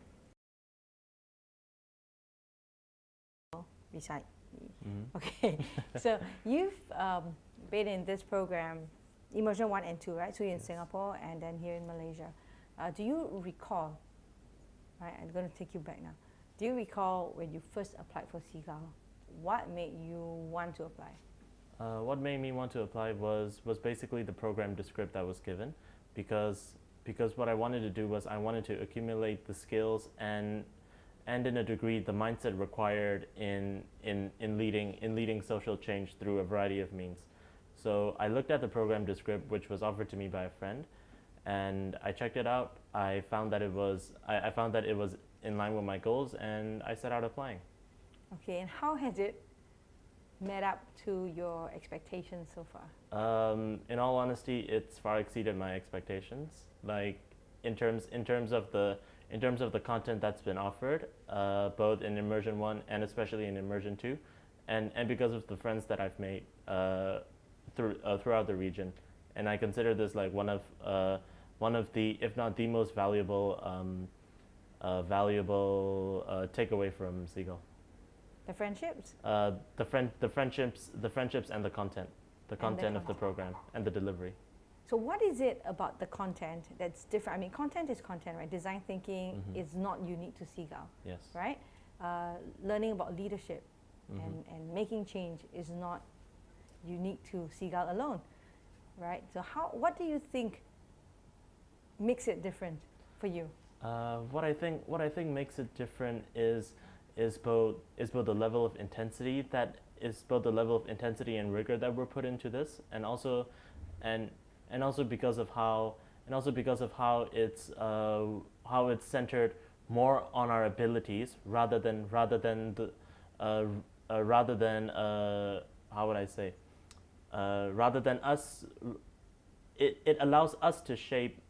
Beside me. Okay. So you've been in this program, Immersion 1 and 2, right? So you're in Singapore and then here in Malaysia. Do you recall, right, I'm going to take you back now. Do you recall when you first applied for Seagull, what made you want to apply? What made me want to apply was basically the program descript that was given, because what I wanted to do was I wanted to accumulate the skills and in a degree the mindset required in leading social change through a variety of means. So I looked at the program descript, which was offered to me by a friend, and I checked it out. I found that it was in line with my goals, and I set out applying. Okay, and how has it met up to your expectations so far? In all honesty, it's far exceeded my expectations. Like in terms of the content that's been offered, both in Immersion 1 and especially in Immersion 2, and because of the friends that I've made throughout the region, and I consider this like one of the, if not the most valuable takeaway from Seagull. The friendships? The friendships and the content of the program and the delivery. So what is it about the content that's different? I mean, content is content, right? Design thinking is not unique to Seagull, Yes. right? Learning about leadership and making change is not unique to Seagull alone, right? So what do you think makes it different for you? What I think makes it different is both the level of intensity and rigor that we're put into this, and also because of how it's centered more on our abilities rather than how would I say, rather than us. It allows us to shape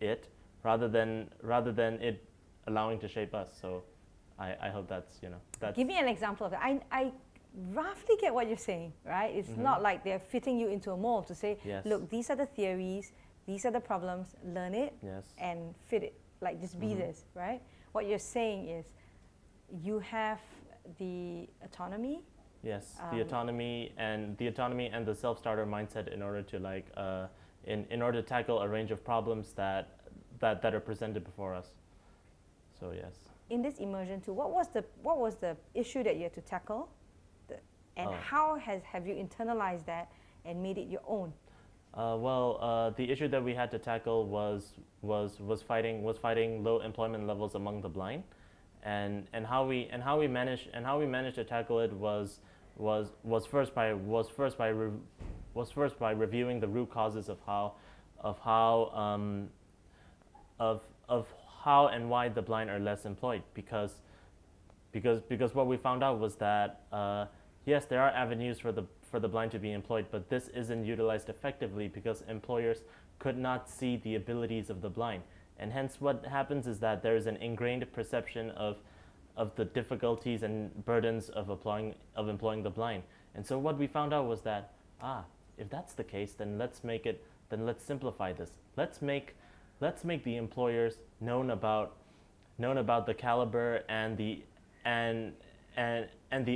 it rather than it allowing to shape us. So I hope that's. Give me an example of that. I roughly get what you're saying, right? It's not like they're fitting you into a mold to say, Yes. look, these are the theories, these are the problems, learn it Yes. and fit it, like just be this, right? What you're saying is you have the autonomy. Yes, the autonomy and the self-starter mindset in order to in order to tackle a range of problems that are presented before us. So yes. In this immersion too, what was the issue that you had to tackle, how have you internalized that and made it your own? The issue that we had to tackle was fighting low employment levels among the blind, and how we managed to tackle it was first by reviewing the root causes of how and why the blind are less employed, because because what we found out was that yes, there are avenues for the blind to be employed, but this isn't utilized effectively because employers could not see the abilities of the blind, and hence what happens is that there is an ingrained perception of the difficulties and burdens of employing the blind. And so what we found out was that if that's the case, then let's simplify this. Let's make the employers known about the caliber and the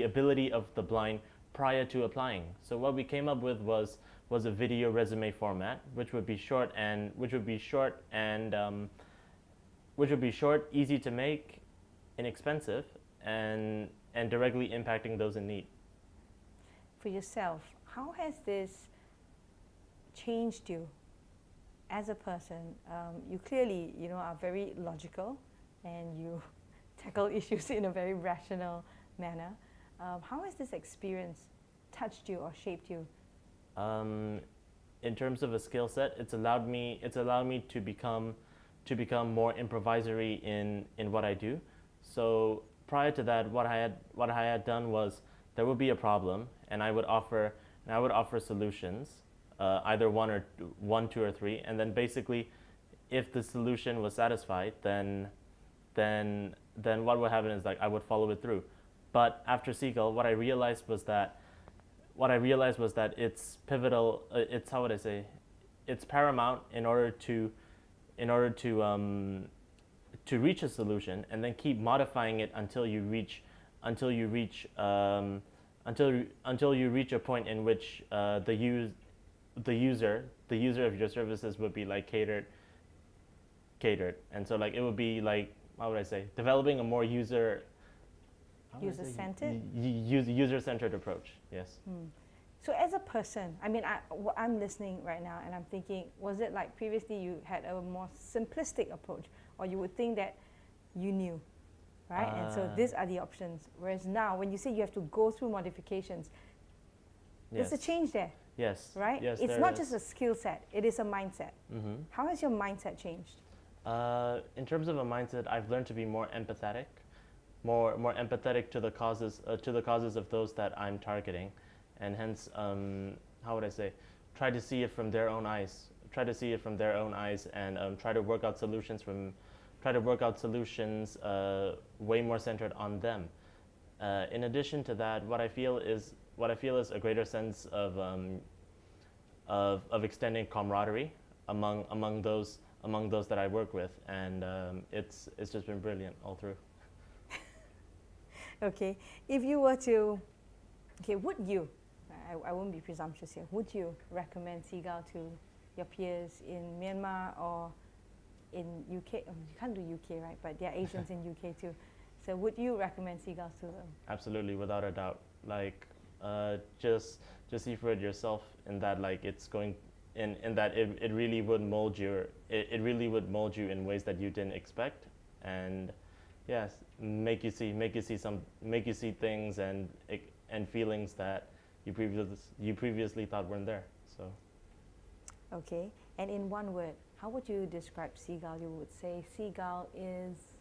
ability of the blind prior to applying. So what we came up with was a video resume format, which would be short, easy to make, inexpensive, and directly impacting those in need. For yourself, how has this changed you as a person? You clearly, are very logical, and you tackle issues in a very rational manner. How has this experience touched you or shaped you? In terms of a skill set, it's allowed me to become more improvisory in what I do. So prior to that, what I had done was there would be a problem, and I would offer solutions, either one, two, or three, and then basically, if the solution was satisfied, then what would happen is I would follow it through. But after Seagull, what I realized was that it's pivotal. It's how would I say? It's paramount in order to reach a solution, and then keep modifying it until you reach a point in which the user of your services would be catered, and so it would be how would I say, developing a more user-centered approach. Yes. So as a person, I'm listening right now and I'm thinking, was it like previously you had a more simplistic approach, or you would think that you knew, right? And so these are the options. Whereas now, when you say you have to go through modifications, there's a change there. Yes. Right? Yes, it's not just a skill set, it is a mindset. Mm-hmm. How has your mindset changed? In terms of a mindset, I've learned to be more empathetic, more empathetic to the causes of those that I'm targeting, and hence, how would I say, try to see it from their own eyes, and try to work out solutions way more centered on them. In addition to that, what I feel is a greater sense of extending camaraderie among those that I work with, and it's just been brilliant all through. Okay, if you were to, would you, I won't be presumptuous here, would you recommend Seagull to your peers in Myanmar or in UK? You can't do UK, right? But there are Asians in UK too. So would you recommend Seagulls to them? Absolutely, without a doubt. Just see for it yourself, in that it's going in that it really would mold you. It really would mold you in ways that you didn't expect, and yes, make you see things and feelings that you previously thought weren't there. So. Okay, and in one word, how would you describe Seagull? You would say Seagull is?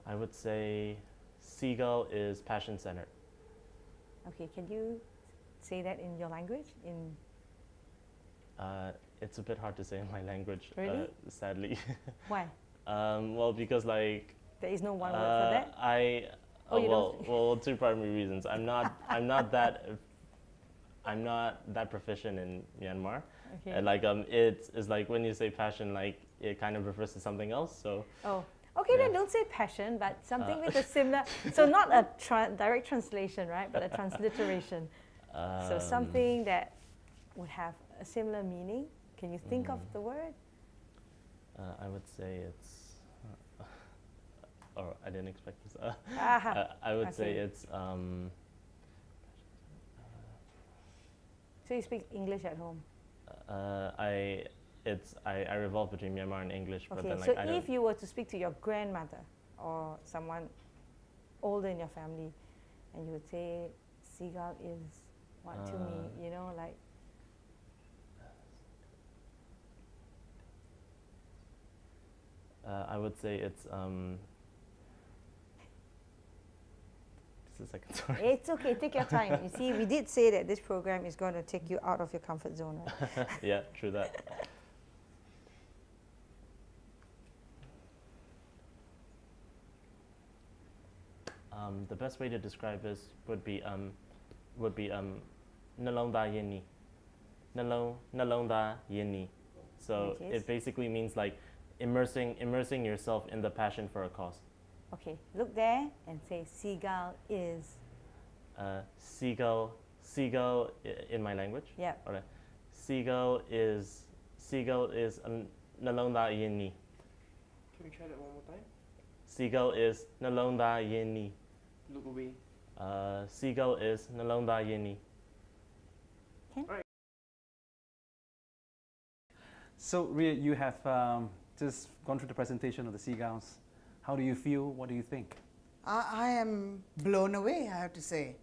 I would say Seagull is passion-centered. Okay, can you say that in your language? It's a bit hard to say in my language. Really? Sadly. Why? Well, because there is no one word for that. Well, two primary reasons. I'm not that proficient in Myanmar. Okay. And it's like when you say passion, it kind of refers to something else. So. Oh. Okay, then don't say passion, but something with a similar. So not a direct translation, right? But a transliteration. So something that would have a similar meaning. Can you think of the word? I would say it's. Or I didn't expect this. I would say it's. So you speak English at home? I revolve between Myanmar and English. Okay, but then, so if you were to speak to your grandmother or someone older in your family, and you would say, Seagull is what to me, I would say it's the second story? It's okay, take your time. You see, we did say that this program is going to take you out of your comfort zone, right? Yeah, true that. The best way to describe this would be nalong da yin ni. Nalong da yin ni. So Which is? it basically means like immersing yourself in the passion for a cause. Okay, look there and say Seagull is. Seagull in my language. Yeah. Okay. Seagull is nalong da yin ni. Can we try that one more time? Seagull is nalong da yin ni. Look away. Seagull is nalong da yin ni. So, Ria, you have just gone through the presentation of the seagulls. How do you feel? What do you think? I am blown away, I have to say,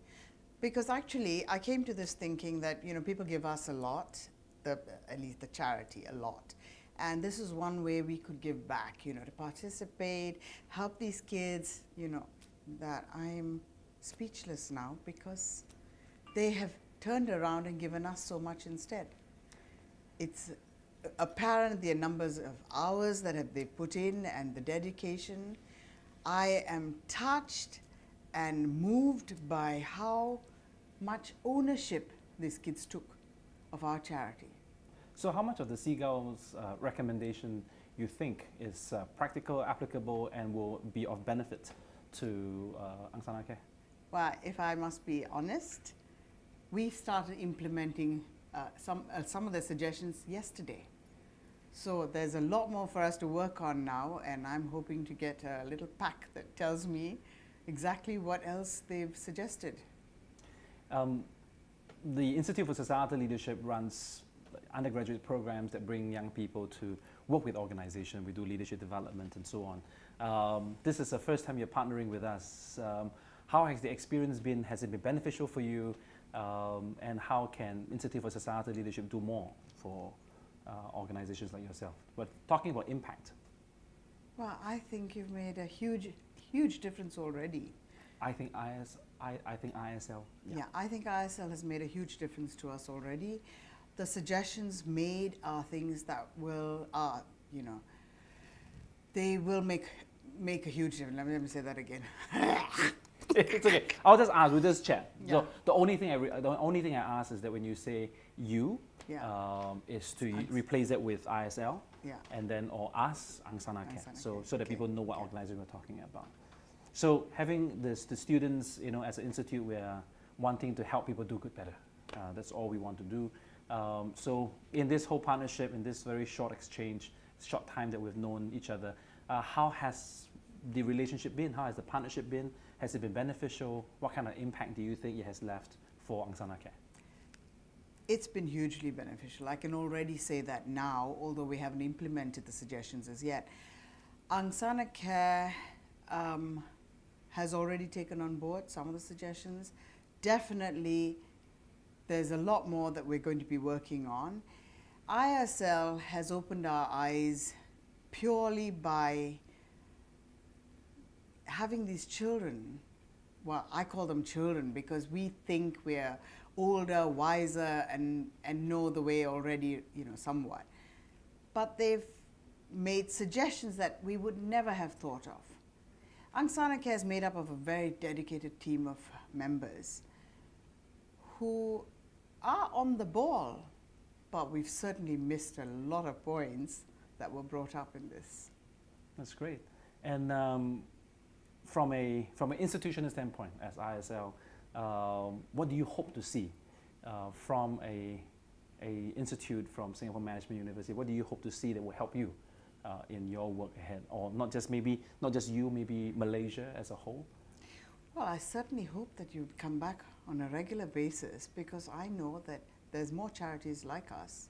because actually I came to this thinking that people give us a lot, at least the charity a lot, and this is one way we could give back, to participate, help these kids. That I'm speechless now because they have turned around and given us so much instead. It's apparent the numbers of hours that they put in and the dedication. I am touched and moved by how much ownership these kids took of our charity. So how much of the Seagull's recommendation you think is practical, applicable, and will be of benefit to Aung San Suu Kyi? Well, if I must be honest, we started implementing some of the suggestions yesterday. So there's a lot more for us to work on now, and I'm hoping to get a little pack that tells me exactly what else they've suggested. The Institute for Societal Leadership runs undergraduate programs that bring young people to work with organizations. We do leadership development and so on. This is the first time you're partnering with us. How has the experience been? Has it been beneficial for you? And how can Institute for Societal Leadership do more for organizations like yourself? But talking about impact. Well, I think you've made a huge difference already. I think ISL. Yeah, I think ISL has made a huge difference to us already. The suggestions made are things that will, they will make a huge difference. Let me say that again. It's okay. I'll just ask. We'll just chat. Yeah. So the only thing I ask is that when you say you, Yeah. is to replace it with ISL, Yeah. and then or us, Aung San Suu Kyi, Aung San Suu so Kyi. that Okay. people know what organization we're talking about. So having the students, as an institute, we're wanting to help people do good better. That's all we want to do. So in this whole partnership, in this very short exchange, short time that we've known each other, how has the relationship been? How has the partnership been? Has it been beneficial? What kind of impact do you think it has left for Aung San Suu Kyi? It's been hugely beneficial. I can already say that now, although we haven't implemented the suggestions as yet. Aung San Suu Kyi has already taken on board some of the suggestions. Definitely, there's a lot more that we're going to be working on. ISL has opened our eyes purely by having these children. Well, I call them children because we think we're older, wiser, and know the way already, somewhat. But they've made suggestions that we would never have thought of. Aung San Suu Kyi is made up of a very dedicated team of members who are on the ball, but we've certainly missed a lot of points that were brought up in this. That's great. And from an institutional standpoint, as ISL, what do you hope to see from a institute from Singapore Management University? What do you hope to see that will help you in your work ahead, or not just you, maybe Malaysia as a whole? Well, I certainly hope that you'd come back on a regular basis, because I know that there's more charities like us,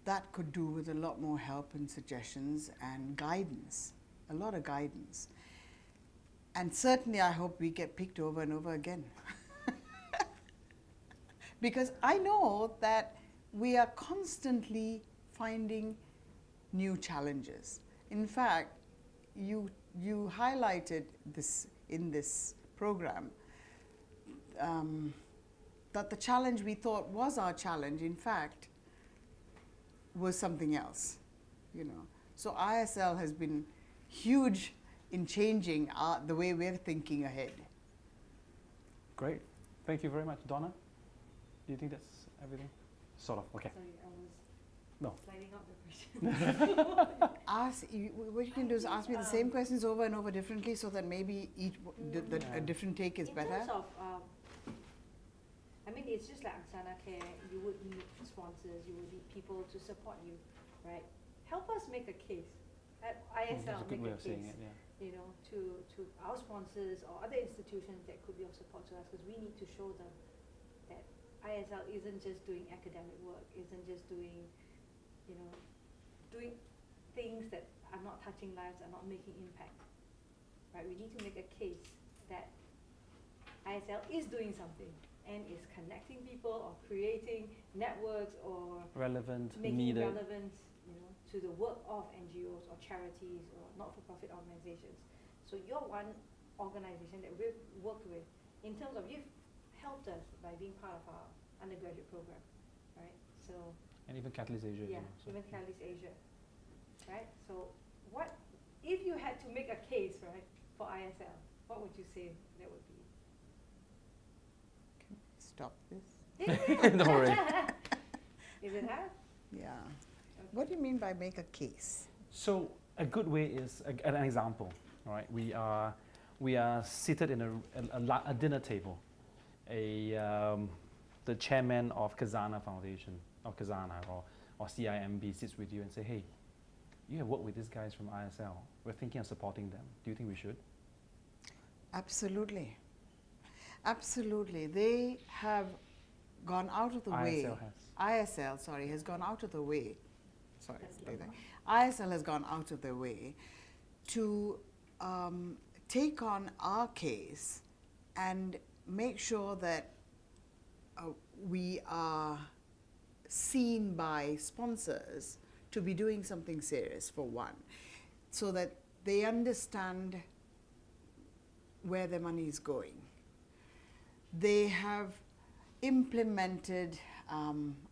that could do with a lot more help and suggestions and guidance, a lot of guidance. And certainly I hope we get picked over and over again. Because I know that we are constantly finding new challenges. In fact, you highlighted this in this program, that the challenge we thought was our challenge, in fact, was something else, you know. So ISL has been huge in changing the way we're thinking ahead. Great. Thank you very much. Donna, do you think that's everything? Sort of, okay. Sorry, I was No. sliding out the question. What you can do is ask me the same questions over and over differently, so that maybe a different take is better. In terms of, I mean, it's just like Angsana Care, you would need sponsors, you would need people to support you, right? Help us make a case. At ISL, make a case, you know, to our sponsors or other institutions that could be of support to us, because we need to show them that ISL isn't just doing academic work, isn't just doing, you know, doing things that are not touching lives, are not making impact, right? We need to make a case that ISL is doing something and is connecting people or creating networks or relevant, making needed. relevance, you know, to the work of NGOs or charities or not-for-profit organizations. So you're one organization that we've worked with in terms of you've helped us by being part of our undergraduate program, right? So And even Catalyst Asia. yeah, you know, so. even Catalyst Asia, right? So what if you had to make a case, right, for ISL? What would you say that would be? Stop this. Don't worry. Is it hard? Yeah. What do you mean by make a case? So a good way is an example, right? We are seated in a dinner table. The chairman of Khazanah Foundation, or Khazanah, or CIMB sits with you and say, hey, you have worked with these guys from ISL. We're thinking of supporting them. Do you think we should? Absolutely. Absolutely. They have gone out of the way. ISL has gone out of the way. Sorry, ISL has gone out of their way to take on our case and make sure that we are seen by sponsors to be doing something serious, for one, so that they understand where their money is going. They have implemented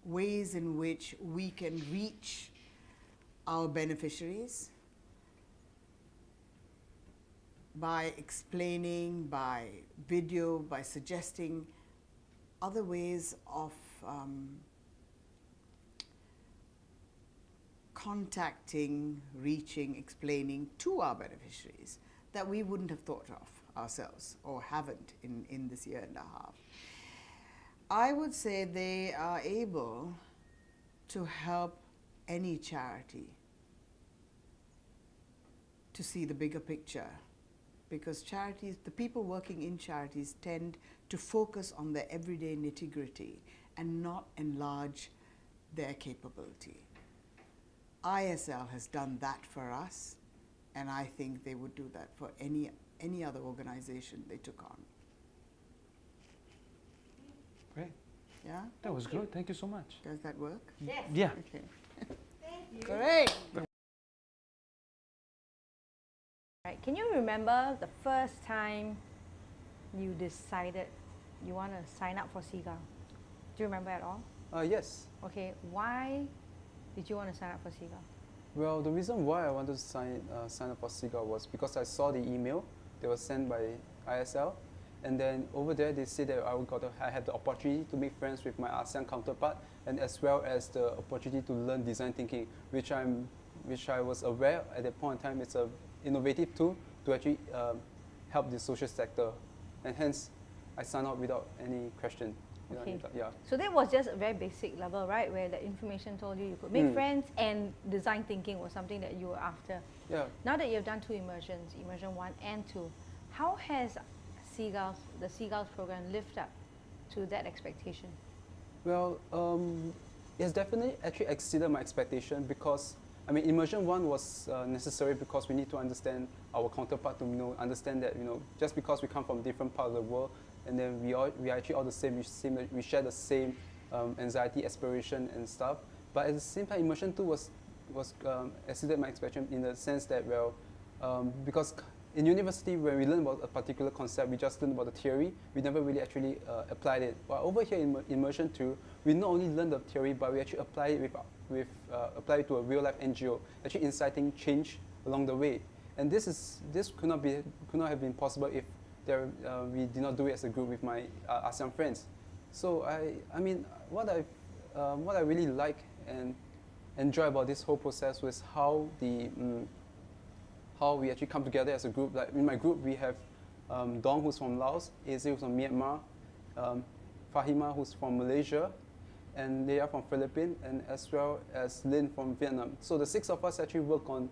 ways in which we can reach our beneficiaries by explaining, by video, by suggesting other ways of contacting, reaching, explaining to our beneficiaries that we wouldn't have thought of ourselves or haven't in this year and a half. I would say they are able to help any charity to see the bigger picture, because charities, the people working in charities tend to focus on their everyday nitty-gritty and not enlarge their capability. ISL has done that for us, and I think they would do that for any other organization they took on. Great. Yeah? That was good. Thank you so much. Does that work? Yes. Yeah. Okay. Thank you. Great. Right. Can you remember the first time you decided you want to sign up for Seagull? Do you remember at all? Yes. Okay. Why did you want to sign up for Seagull? Well, the reason why I wanted to sign up for Seagull was because I saw the email that was sent by ISL, and then over there they said that I had the opportunity to make friends with my ASEAN counterpart, and as well as the opportunity to learn design thinking, which I was aware at that point in time it's an innovative tool to actually help the social sector, and hence I signed up without any question. Okay. Yeah. So that was just a very basic level, right? Where the information told you could make friends, and design thinking was something that you were after. Yeah. Now that you've done 2 immersions, immersion 1 and 2, how has the Seagulls program lived up to that expectation? Well, it has definitely actually exceeded my expectation, because I mean, immersion 1 was necessary because we need to understand our counterpart, to understand that just because we come from different parts of the world, and then we are actually all the same. We share the same anxiety, aspiration, and stuff. But at the same time, immersion 2 was exceeded my expectation in the sense that because in university, when we learn about a particular concept, we just learn about the theory. We never really actually applied it. But over here in Immersion 2, we not only learn the theory, but we actually apply it apply it to a real-life NGO, actually inciting change along the way. And this could not have been possible if we did not do it as a group with my ASEAN friends. So I mean, what I really like and enjoy about this whole process was how we actually come together as a group. Like in my group, we have Dong, who's from Laos, Azy, who's from Myanmar, Fahima, who's from Malaysia, and Leah from Philippines, and as well as Lin from Vietnam. So the 6 of us actually work on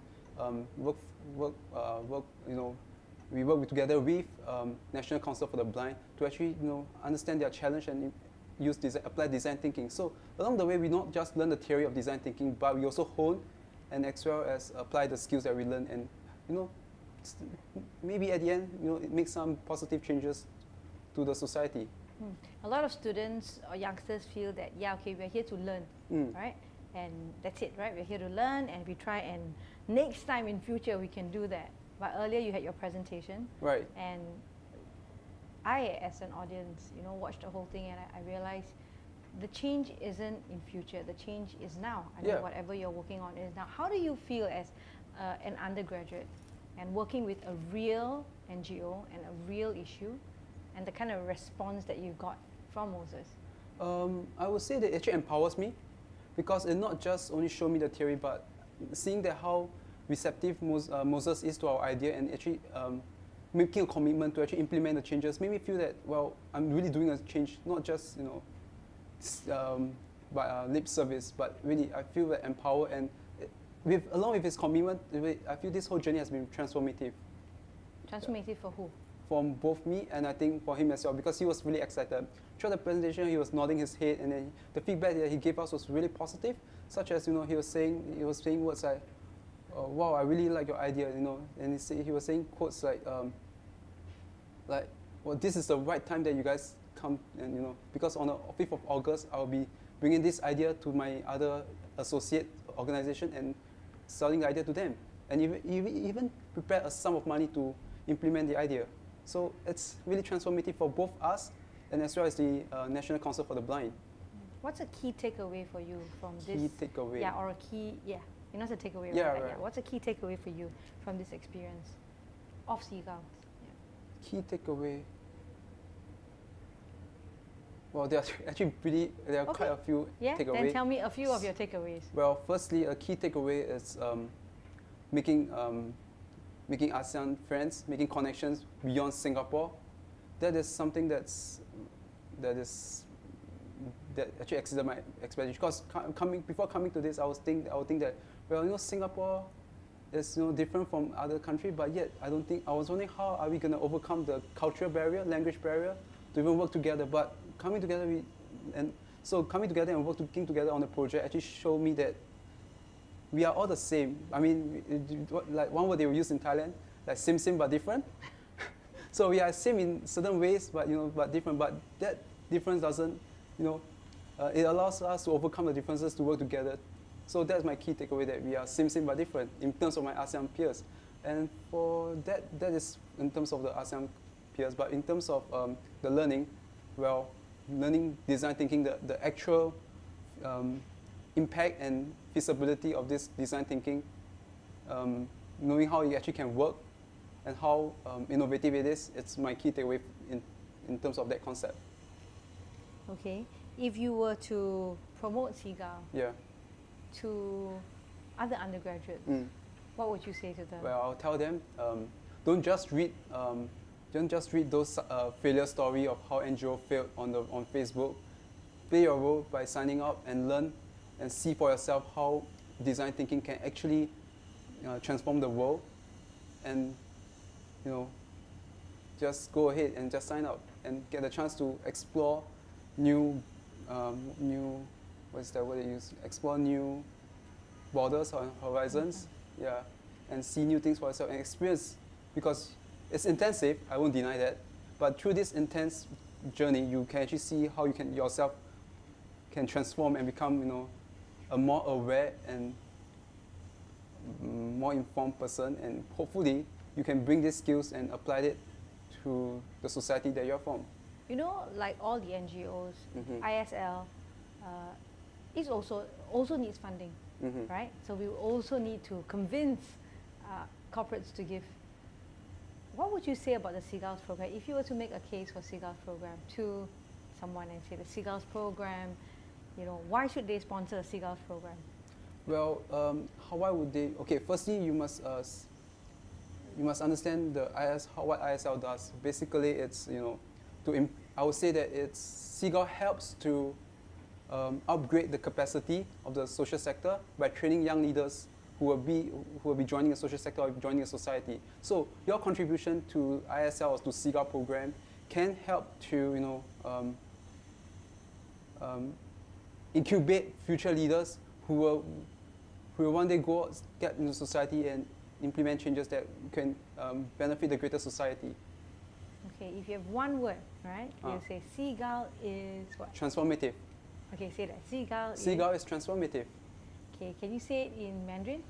we work together with National Council for the Blind to actually understand their challenge and apply design thinking. So along the way, we not just learn the theory of design thinking, but we also hone and as well as apply the skills that we learn, and maybe at the end, it makes some positive changes to the society. A lot of students or youngsters feel that, yeah, okay, we're here to learn, right? And that's it, right? We're here to learn, and we try, and next time in future we can do that. But earlier you had your presentation, right? And I, as an audience, watched the whole thing, and I realized the change isn't in future. The change is now. I mean, whatever you're working on is now. How do you feel as an undergraduate and working with a real NGO and a real issue, and the kind of response that you got from Moses? I would say that it actually empowers me, because it not just only showed me the theory, but seeing that how receptive Moses is to our idea, and actually making a commitment to actually implement the changes made me feel that, well, I'm really doing a change, not just by lip service, but really I feel that empowered, and along with his commitment, I feel this whole journey has been transformative. Transformative for who? From both me and I think for him as well, because he was really excited. Throughout the presentation, he was nodding his head, and then the feedback that he gave us was really positive, such as he was saying words like, "Wow, I really like your idea," and he was saying quotes like, "Well, this is the right time that you guys come," and because on the 5th of August, I'll be bringing this idea to my other associate organization and selling the idea to them, and even prepare a sum of money to implement the idea. So it's really transformative for both us and as well as the National Council for the Blind. What's a key takeaway for you from this? Key takeaway. Yeah, or a key, not a takeaway. Yeah, right? right. Yeah. What's a key takeaway for you from this experience of Seagull? Yeah. Key takeaway. Well, there are quite a few takeaways. Then tell me a few of your takeaways. Well, firstly, a key takeaway is making ASEAN friends, making connections beyond Singapore. That is something that actually exceeded my expectation. Because before coming to this, I would think that, well, Singapore is different from other countries, but yet I was wondering how are we going to overcome the cultural barrier, language barrier, to even work together. But coming together and working together on the project actually showed me that we are all the same. I mean, like one word they will use in Thailand, like same but different. So we are same in certain ways, but but different. But that difference doesn't, it allows us to overcome the differences to work together. So that's my key takeaway, that we are same but different in terms of my ASEAN peers. And for that is in terms of the ASEAN peers. But in terms of the learning, well, learning design thinking, the actual impact and feasibility of this design thinking, knowing how it actually can work and how innovative it is, it's my key takeaway in terms of that concept. Okay, if you were to promote Seagull to other undergraduates, what would you say to them? Well, I'll tell them, don't just read those failure story of how NGO failed on Facebook. Play your role by signing up and learn and see for yourself how design thinking can actually transform the world, and just go ahead and just sign up and get a chance to explore new what's that word they use? Explore new borders or horizons, and see new things for yourself and experience, because it's intensive, I won't deny that, but through this intense journey, you can actually see how you can yourself can transform and become, a more aware and more informed person, and hopefully you can bring these skills and apply it to the society that you're from. You know, like all the NGOs, Mhm. ISL is also needs funding, Mhm. right? So we also need to convince corporates to give. What would you say about the Seagulls program if you were to make a case for Seagulls program to someone and say the Seagulls program, you know, why should they sponsor a Seagulls program? Well, why would they? Okay, firstly, you must understand what ISL does. Basically, it's I would say that Seagull helps to upgrade the capacity of the social sector by training young leaders who will be joining the social sector or joining a society. So your contribution to ISL or to Seagull program can help to incubate future leaders who will one day get into society and implement changes that can benefit the greater society. Okay, if you have one word, right? You say Seagull is what? Transformative. Okay, say that. Seagull is transformative. Okay, can you say it in Mandarin?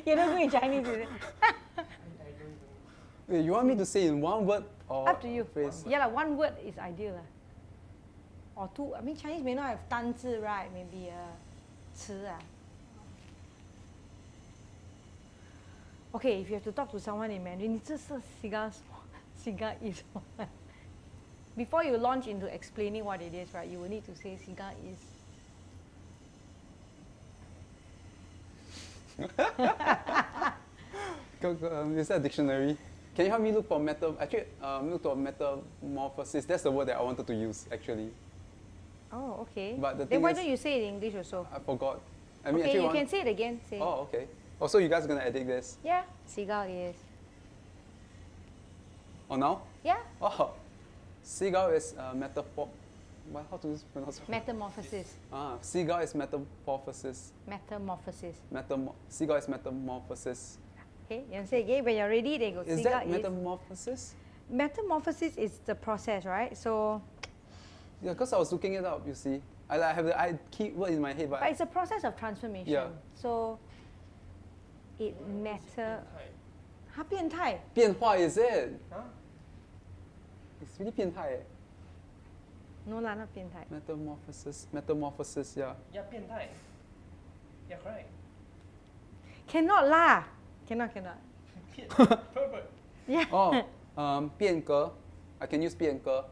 You're not good in Chinese, is it? Wait, you want me to say in one word or Up to you. phrase? Yeah, like one word is ideal. Or two. I mean, Chinese may not have 单字, right? Maybe 词 ah. Okay, if you have to talk to someone in Mandarin, this is Seagull is what? Before you launch into explaining what it is, right, you will need to say Seagull is. Is that a dictionary? Can you help me look for metamorphosis? That's the word that I wanted to use, actually. Oh, okay. But then why don't you say it in English also? I forgot. Okay, you can say it again. Say. Oh, okay. Also, you guys are going to edit this? Yeah, Seagull is. Oh, now? Yeah. Oh, Seagull is metaphor. How to pronounce it? Metamorphosis. Seagull is metamorphosis. Metamorphosis. Seagull is metamorphosis. Okay, you say again. When you're ready, they go. Is that metamorphosis? Metamorphosis is the process, right? So. Yeah, because I was looking it up, you see. I have the key word in my head, but it's a process of transformation. Yeah. So. It matter. 它变态。变化 is it? Huh? It's really 变态 eh. No lah, not 变态。Metamorphosis, yeah. Yeah, 变态. Yeah, correct. Cannot lah. Cannot. Perfect. Yeah. Oh, 变革. I can use 变革.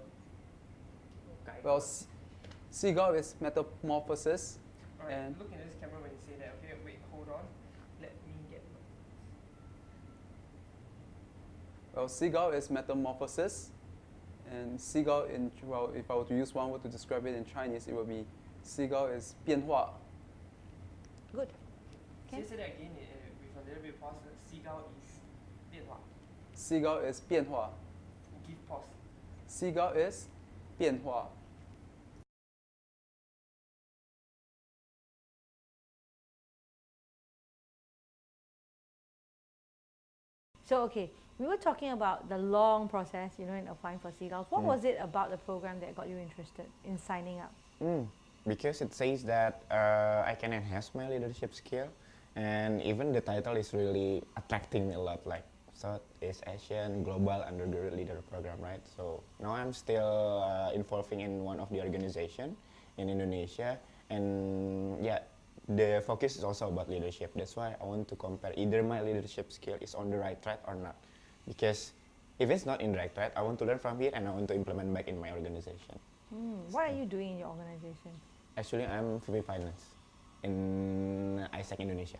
Well, Seagull is metamorphosis. Alright, and look in this camera when you say that. Okay, wait, hold on. Let me get. Well, Seagull is metamorphosis, and Seagull if I were to use one word to describe it in Chinese, it would be Seagull is 变化. Good. Okay. Say that again with a little bit of pause. Seagull is 变化. Seagull is 变化. Give pause. Seagull is 变化. So okay, we were talking about the long process, you know, in applying for Seagulls. What was it about the program that got you interested in signing up? Because it says that I can enhance my leadership skill, and even the title is really attracting me a lot, like Southeast Asian Global Undergraduate Leader Program, right? So now I'm still involving in one of the organization in Indonesia, and yeah, the focus is also about leadership. That's why I want to compare either my leadership skill is on the right track or not. Because if it's not in the right track, I want to learn from it and I want to implement back in my organization. What are you doing in your organization? Actually, I'm VP Finance in ISEC Indonesia.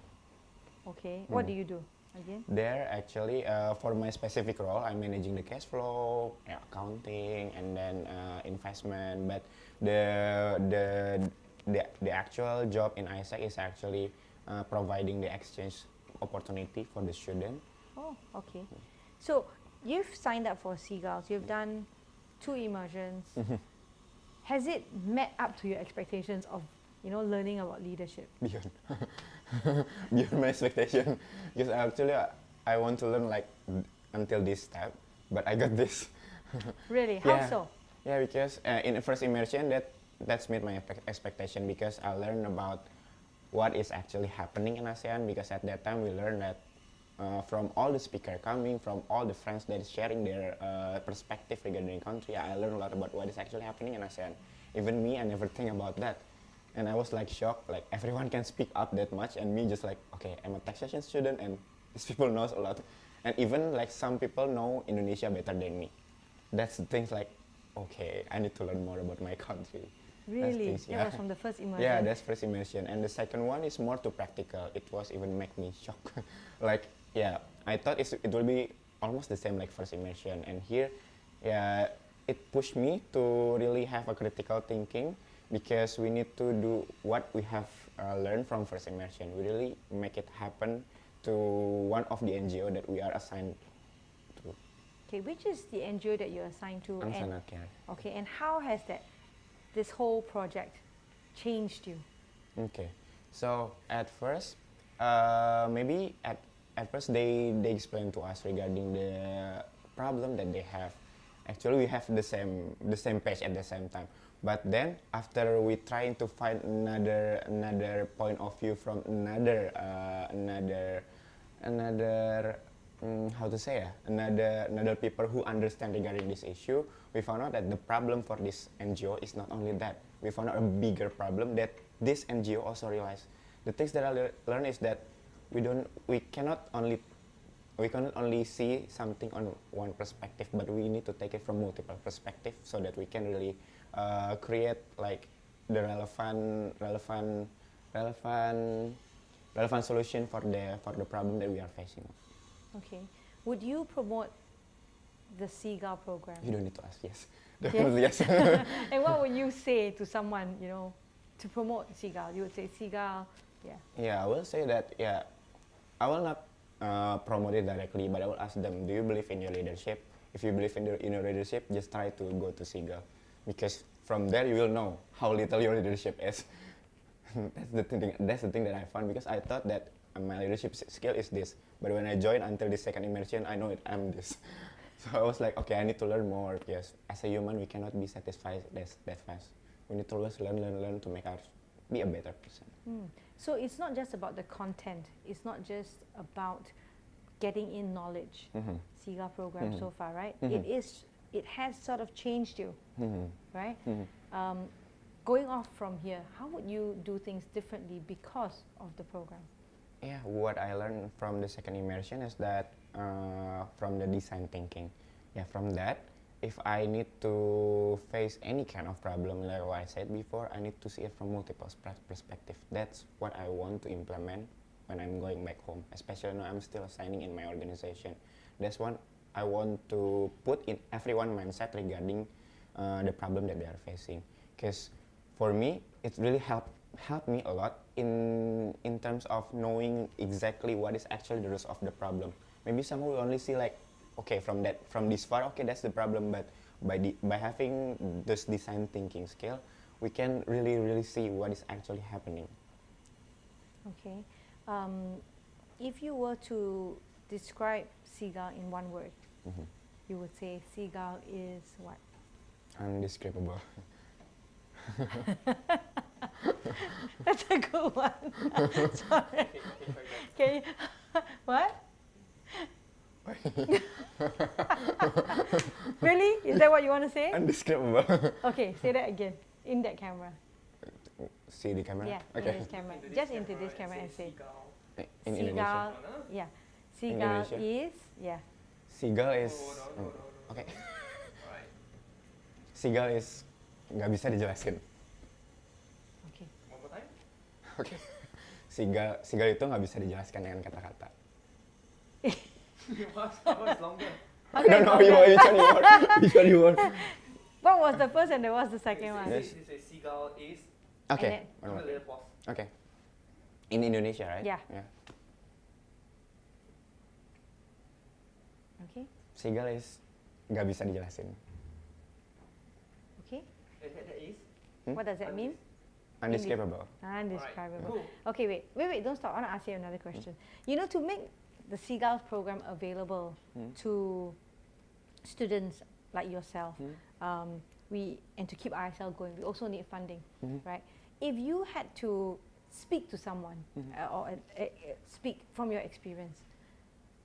Okay, what do you do again? There, actually, for my specific role, I'm managing the cash flow, accounting, and then investment. But the actual job in ISEC is actually providing the exchange opportunity for the student. Oh, okay. So you've signed up for Seagulls. You've done 2 immersions. Has it met up to your expectations of, you know, learning about leadership? Beyond, beyond my expectation. Because actually, I want to learn like until this step, but I got this. Really? How so? Yeah, because in the first immersion that that's met my expectation because I learned about what is actually happening in ASEAN, because at that time we learned that from all the speakers coming, from all the friends that is sharing their perspective regarding the country, I learned a lot about what is actually happening in ASEAN. Even me, I never think about that. And I was like shocked, like everyone can speak up that much, and me just like, okay, I'm a taxation student and these people knows a lot. And even like some people know Indonesia better than me. That's the things like, okay, I need to learn more about my country. Really? Things, That was from the first immersion? Yeah, that's first immersion. And the second one is more too practical. It was even make me shocked. Like, yeah, I thought it will be almost the same like first immersion. And here, yeah, it pushed me to really have a critical thinking, because we need to do what we have learned from first immersion. We really make it happen to one of the NGO that we are assigned to. Okay, which is the NGO that you're assigned to? Angsana Care. Okay, and how has this whole project changed you? Okay, so at first, maybe at first they explained to us regarding the problem that they have. Actually, we have the same page at the same time. But then after we trying to find another point of view from another how to say another people who understand regarding this issue, we found out that the problem for this NGO is not only that. We found out a bigger problem that this NGO also realized. The things that I learned is that we cannot only see something on one perspective, but we need to take it from multiple perspectives so that we can really create like the relevant solution for the problem that we are facing. Okay. Would you promote the Seagull program? You don't need to ask. Yes, definitely yes. And what would you say to someone, to promote Seagull? You would say Seagull, yeah. Yeah, I will say that. Yeah, I will not promote it directly, but I will ask them, do you believe in your leadership? If you believe in your leadership, just try to go to Seagull, because from there you will know how little your leadership is. That's the thing that I found, because I thought that my leadership skill is this, but when I joined until the second immersion, I know I'm this. So I was like, okay, I need to learn more, because as a human we cannot be satisfied that fast. We need to always learn to make us be a better person. So it's not just about the content, it's not just about getting in knowledge, Seagull program so far, right? It has sort of changed you, right? Going off from here, how would you do things differently because of the program? Yeah, what I learned from the second immersion is that from the design thinking. Yeah, from that, if I need to face any kind of problem, like what I said before, I need to see it from multiple perspectives. That's what I want to implement when I'm going back home, especially now I'm still assigning in my organization. That's what I want to put in everyone's mindset regarding the problem that they are facing. Because for me, it really helped me a lot in terms of knowing exactly what is actually the root of the problem. Maybe someone will only see like, okay, from this far, okay, that's the problem. But by having this design thinking skill, we can really see what is actually happening. Okay, if you were to describe Seagull in one word, you would say Seagull is what? Undescribable. That's a good one. Sorry. Okay. What? Really? Is that what you want to say? Undescribable. Okay, say that again. In that camera. See the camera? Yeah, okay. in this camera. Just into this camera and say. In Seagull. Indonesia? Yeah. Seagull is, yeah. Seagull is, okay. Seagull is nggak bisa dijelasin. Okay. One more time. Oke. Seagull itu nggak bisa dijelaskan dengan kata-kata. What's longer? I don't know which one you want. What was the first and what was the second one? Yes. Seagull is. Okay. One more. Pause. Okay. In Indonesia, right? Yeah. Okay. Seagull is nggak bisa dijelasin. Okay. That is. What does that mean? Undescribable. Undescribable. Okay, wait, don't stop. I want to ask you another question. To make the Seagull program available to students like yourself, and to keep ISL going, we also need funding, Mhm. right? If you had to speak to someone or speak from your experience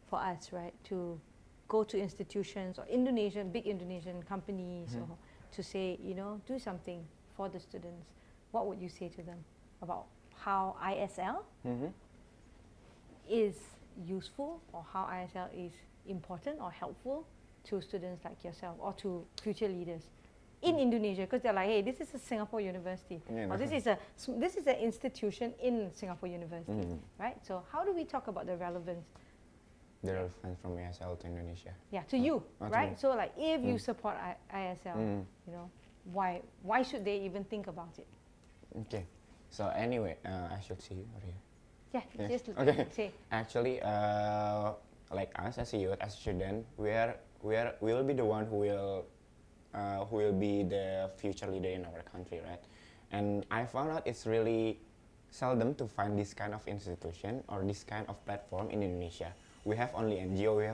for us, right, to go to institutions or big Indonesian companies or to say, you know, do something for the students, what would you say to them about how ISL is useful or how ISL is important or helpful to students like yourself or to future leaders in Indonesia? Because they're like, hey, this is a Singapore university, or this is an institution in Singapore university, right? So how do we talk about the relevance? The relevance from ISL to Indonesia. Yeah, to you, To right? me. So like, if you support ISL, you know, why should they even think about it? Okay. So anyway, I should see you or here. Yeah, Yes. just Okay. say. Actually, like us as a youth, as a student, we will be the one who will be the future leader in our country, right? And I found out it's really seldom to find this kind of institution or this kind of platform in Indonesia. We have only NGO, we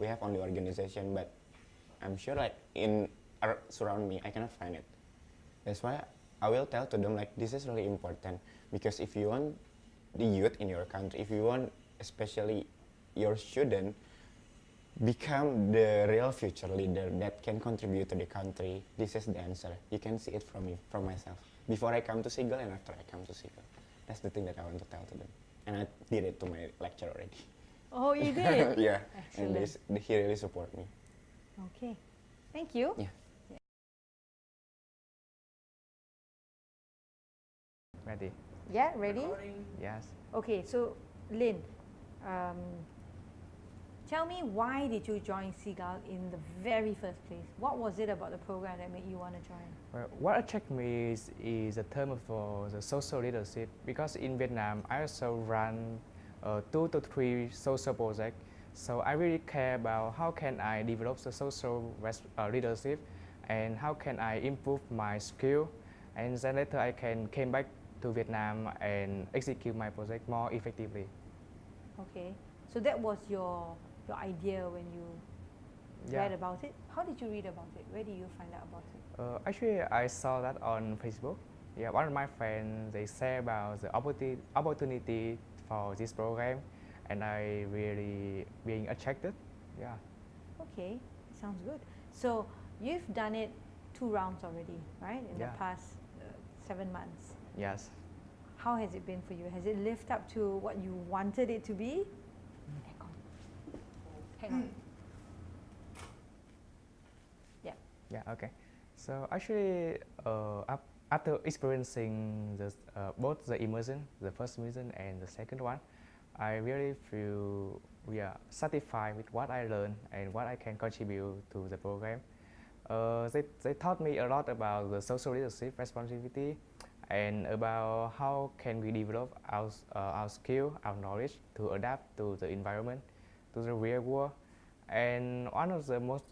have only organization, but I'm sure like surround me, I cannot find it. That's why I will tell to them like this is really important, because if you want the youth in your country, if you want especially your student become the real future leader that can contribute to the country, this is the answer. You can see it from me, from myself. Before I come to Seagull and after I come to Seagull. That's the thing that I want to tell to them. And I did it to my lecture already. Oh, you did? Yeah. Excellent. And he really support me. Okay. Thank you. Yeah. Ready? Yeah, ready? Yes. Okay, so Lynn, tell me, why did you join Seagull in the very first place? What was it about the program that made you want to join? Well, what attracted me is the term for the social leadership, because in Vietnam I also run 2 to 3 social projects. So I really care about how can I develop the social leadership and how can I improve my skill, and then later I can came back to Vietnam and execute my project more effectively. Okay, so that was your idea when you read about it. How did you read about it? Where did you find out about it? Actually, I saw that on Facebook. Yeah, one of my friends, they say about the opportunity for this program, and I really being attracted. Yeah. Okay, sounds good. So you've done it 2 rounds already, right? In the past 7 months. Yes. How has it been for you? Has it lived up to what you wanted it to be? Hang on. Yeah. Yeah. Okay. So actually, after experiencing both the immersion, the first immersion and the second one, I really feel satisfied with what I learned and what I can contribute to the program. They taught me a lot about the social leadership responsibility and about how can we develop our skill, our knowledge to adapt to the environment, to the real world. And one of the most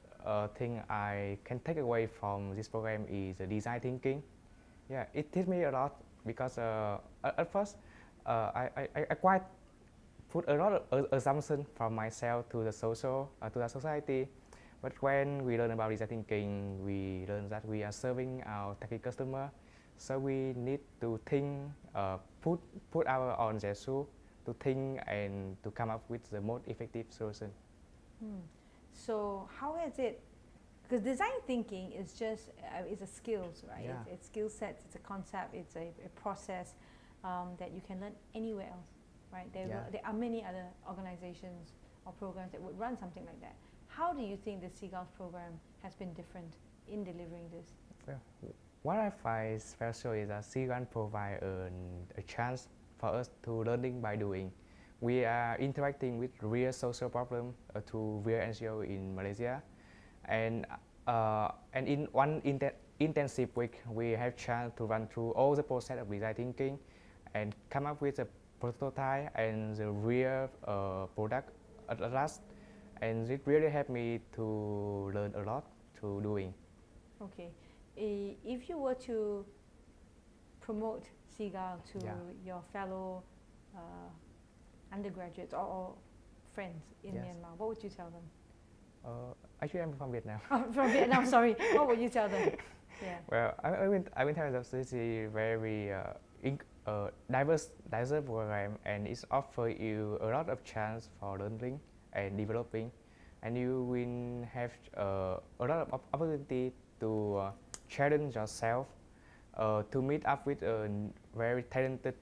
thing I can take away from this program is the design thinking. Yeah, it teach me a lot because at first I quite put a lot of assumption from myself to the society. But when we learn about design thinking, we learn that we are serving our target customer, so we need to think, put our on their shoe, to think and to come up with the most effective solution. So how has it? Because design thinking is just is a skills, right? Yeah. It's skill sets. It's a concept. It's a process that you can learn anywhere else, right? There are many other organizations or programs that would run something like that. How do you think the Seagulls program has been different in delivering this? Well, what I find special is that Seagull provides a chance for us to learning by doing. We are interacting with real social problems to real NGO in Malaysia, and in one intensive week, we have chance to run through all the process of design thinking and come up with a prototype and the real product at last. And it really helped me to learn a lot to doing. Okay, if you were to promote Seagull to your fellow undergraduates or friends in Myanmar, what would you tell them? Actually, I'm from Vietnam. Oh, from Vietnam, sorry. What would you tell them? Yeah. Well, I will tell them this is very diverse program, and it's offer you a lot of chance for learning and developing, and you will have a lot of opportunity to challenge yourself, to meet up with a very talented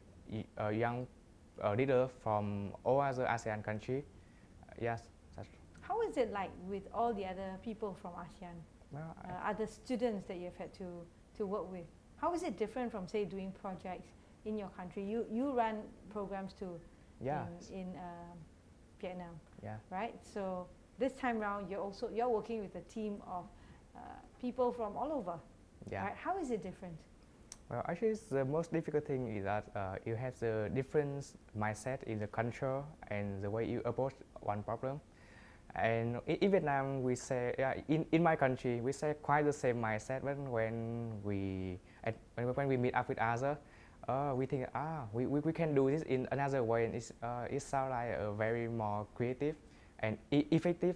young leader from all other ASEAN countries. Yes. How is it like with all the other people from ASEAN? Well, other students that you've had to work with? How is it different from, say, doing projects in your country? You run programs too in Vietnam, right? So this time around, you're working with a team of people from all over, right? How is it different? Well, actually, the most difficult thing is that you have the different mindset in the culture and the way you approach one problem. And in Vietnam, we say, in my country, we say quite the same mindset. But when we meet up with others, we think, we can do this in another way. And it sounds like a very more creative and effective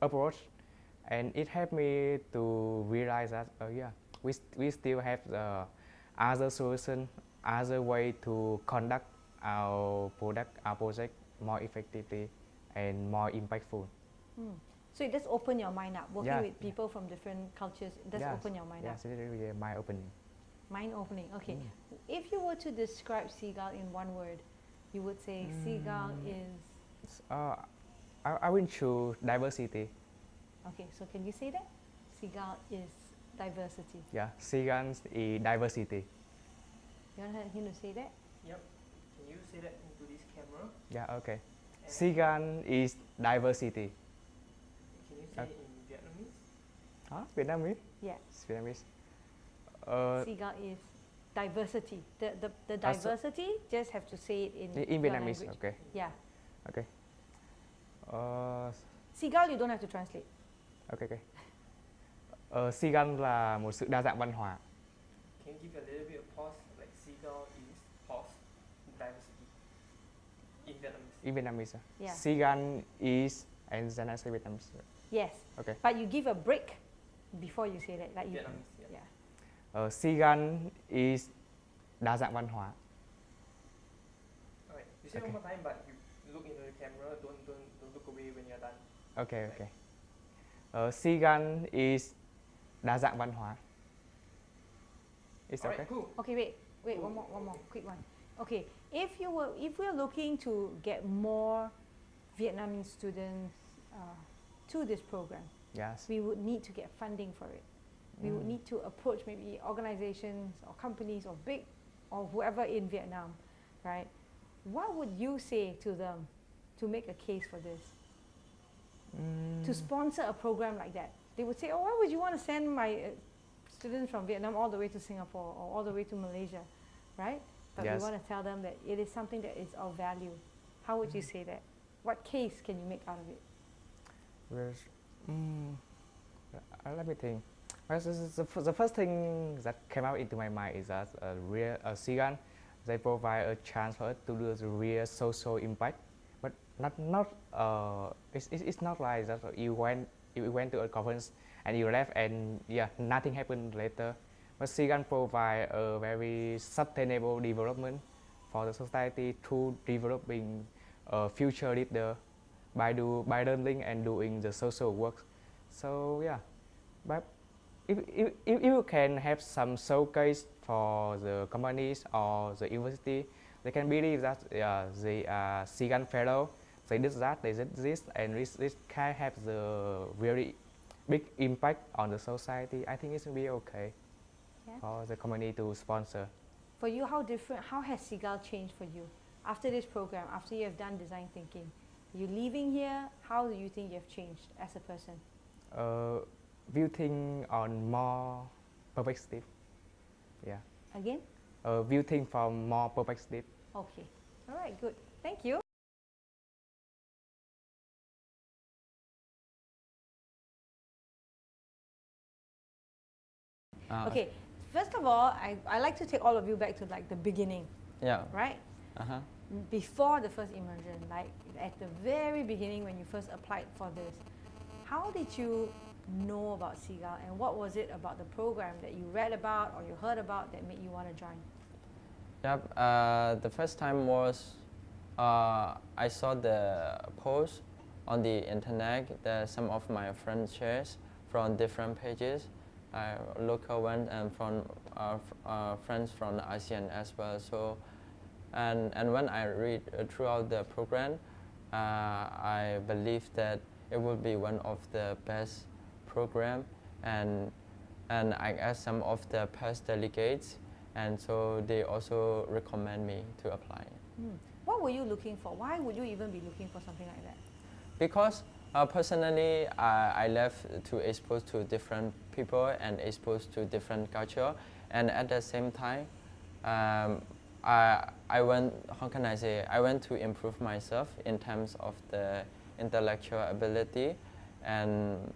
approach. And it helped me to realize that, we still have the other solution, other way to conduct our project more effectively and more impactful. So it does open your mind up. Working with people from different cultures, it does open your mind up. Yes, it is really mind opening. Mind opening, okay. If you were to describe Seagull in one word, you would say Seagull is? I will choose diversity. Okay, so can you say that? Seagull is diversity. Yeah, Seagull is diversity. You want him to say that? Yep. Can you say that into this camera? Yeah, okay. Seagull is diversity. Can you say it in Vietnamese? Vietnamese? Yeah. Vietnamese. Seagull is diversity. The diversity, just have to say it in Vietnamese. language. Okay. Yeah. Okay. Seagull, you don't have to translate. Okay. Seagull là một sự đa dạng văn hóa. Can you give a little bit of pause, like Seagull is pause diversity in Vietnamese? In Vietnamese. Yeah. Seagull is, and then I say Vietnamese. Yes. Okay. But you give a break before you say that, like you. Vietnamese. Yeah. Seagull is đa dạng văn hóa. Alright. You say one more time, but you look into the camera. Don't look away when you're done. Okay. Seagull is đa dạng văn hóa. It's Alright, okay. cool. Okay, wait, one more, quick one. Okay, if we're looking to get more Vietnamese students to this program, yes, we would need to get funding for it. We would need to approach maybe organizations or companies or big or whoever in Vietnam, right? What would you say to them to make a case for this? To sponsor a program like that? They would say, oh, why would you want to send my students from Vietnam all the way to Singapore or all the way to Malaysia, right? But we want to tell them that it is something that is of value. How would you say that? What case can you make out of it? Let me think. Well, the first thing that came out into my mind is that Seagull, they provide a chance for us to do the real social impact, but it's not like that you went to a conference and you left and nothing happened later. But Seagull provide a very sustainable development for the society through developing a future leader by learning and doing the social work. So but if you can have some showcase for the companies or the university, they can believe that they are Seagull fellow, they did that, they did this, and this can have the very big impact on the society. I think it will be okay for the company to sponsor. For you, how has Seagull changed for you after this program, after you have done design thinking? You leaving here, how do you think you have changed as a person? Viewing on more perspective. Yeah. Again? Viewing from more perspective. Okay. All right, good. Thank you. Okay, first of all, I like to take all of you back to like the beginning. Yeah. Right? Before the first immersion, like at the very beginning when you first applied for this, How did you know about Seagull, and what was it about the program that you read about or you heard about that made you want to join? Yep, the first time was I saw the post on the internet that some of my friends shares from different pages, local ones and from friends from ASEAN as well. So, and when I read throughout the program, I believe that it will be one of the best program, and I asked some of the past delegates, and so they also recommend me to apply. What were you looking for? Why would you even be looking for something like that? Because personally, I left to expose to different people and expose to different culture, and at the same time, I went. How can I say? I went to improve myself in terms of the intellectual ability, and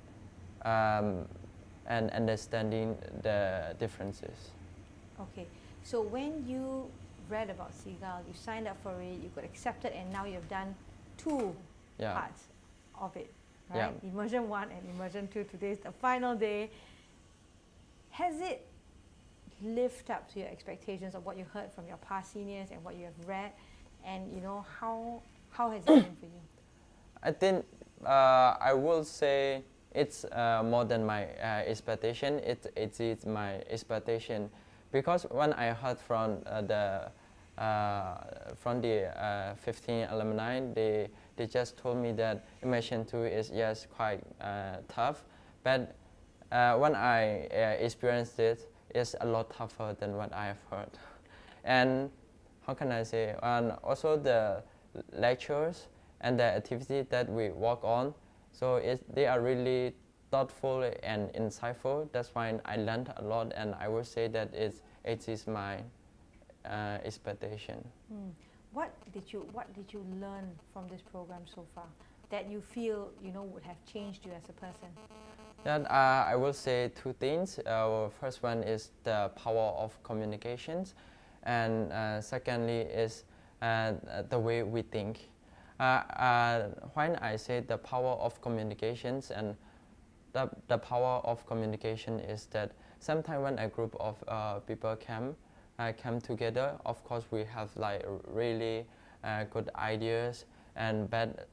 understanding the differences. Okay, so when you read about Seagull, you signed up for it, you got accepted, and now you've done two parts of it, right? Yeah. Immersion 1 and Immersion 2. Today is the final day. Has it lived up to your expectations of what you heard from your past seniors and what you have read? And you know, how has it been for you? I think I will say it's more than my expectation. It is my expectation, because when I heard from the 15 alumni, they just told me that Immersion 2 is yes quite tough, but when I experienced it, it's a lot tougher than what I have heard. And how can I say? And also the lectures and the activity that we work on, so they are really thoughtful and insightful. That's why I learned a lot, and I would say that it is my expectation. What did you learn from this program so far that you feel would have changed you as a person? Yeah, I will say two things. First one is the power of communications, and secondly is the way we think. When I say the power of communications, and the power of communication is that sometimes when a group of people come together, of course we have like really good ideas, but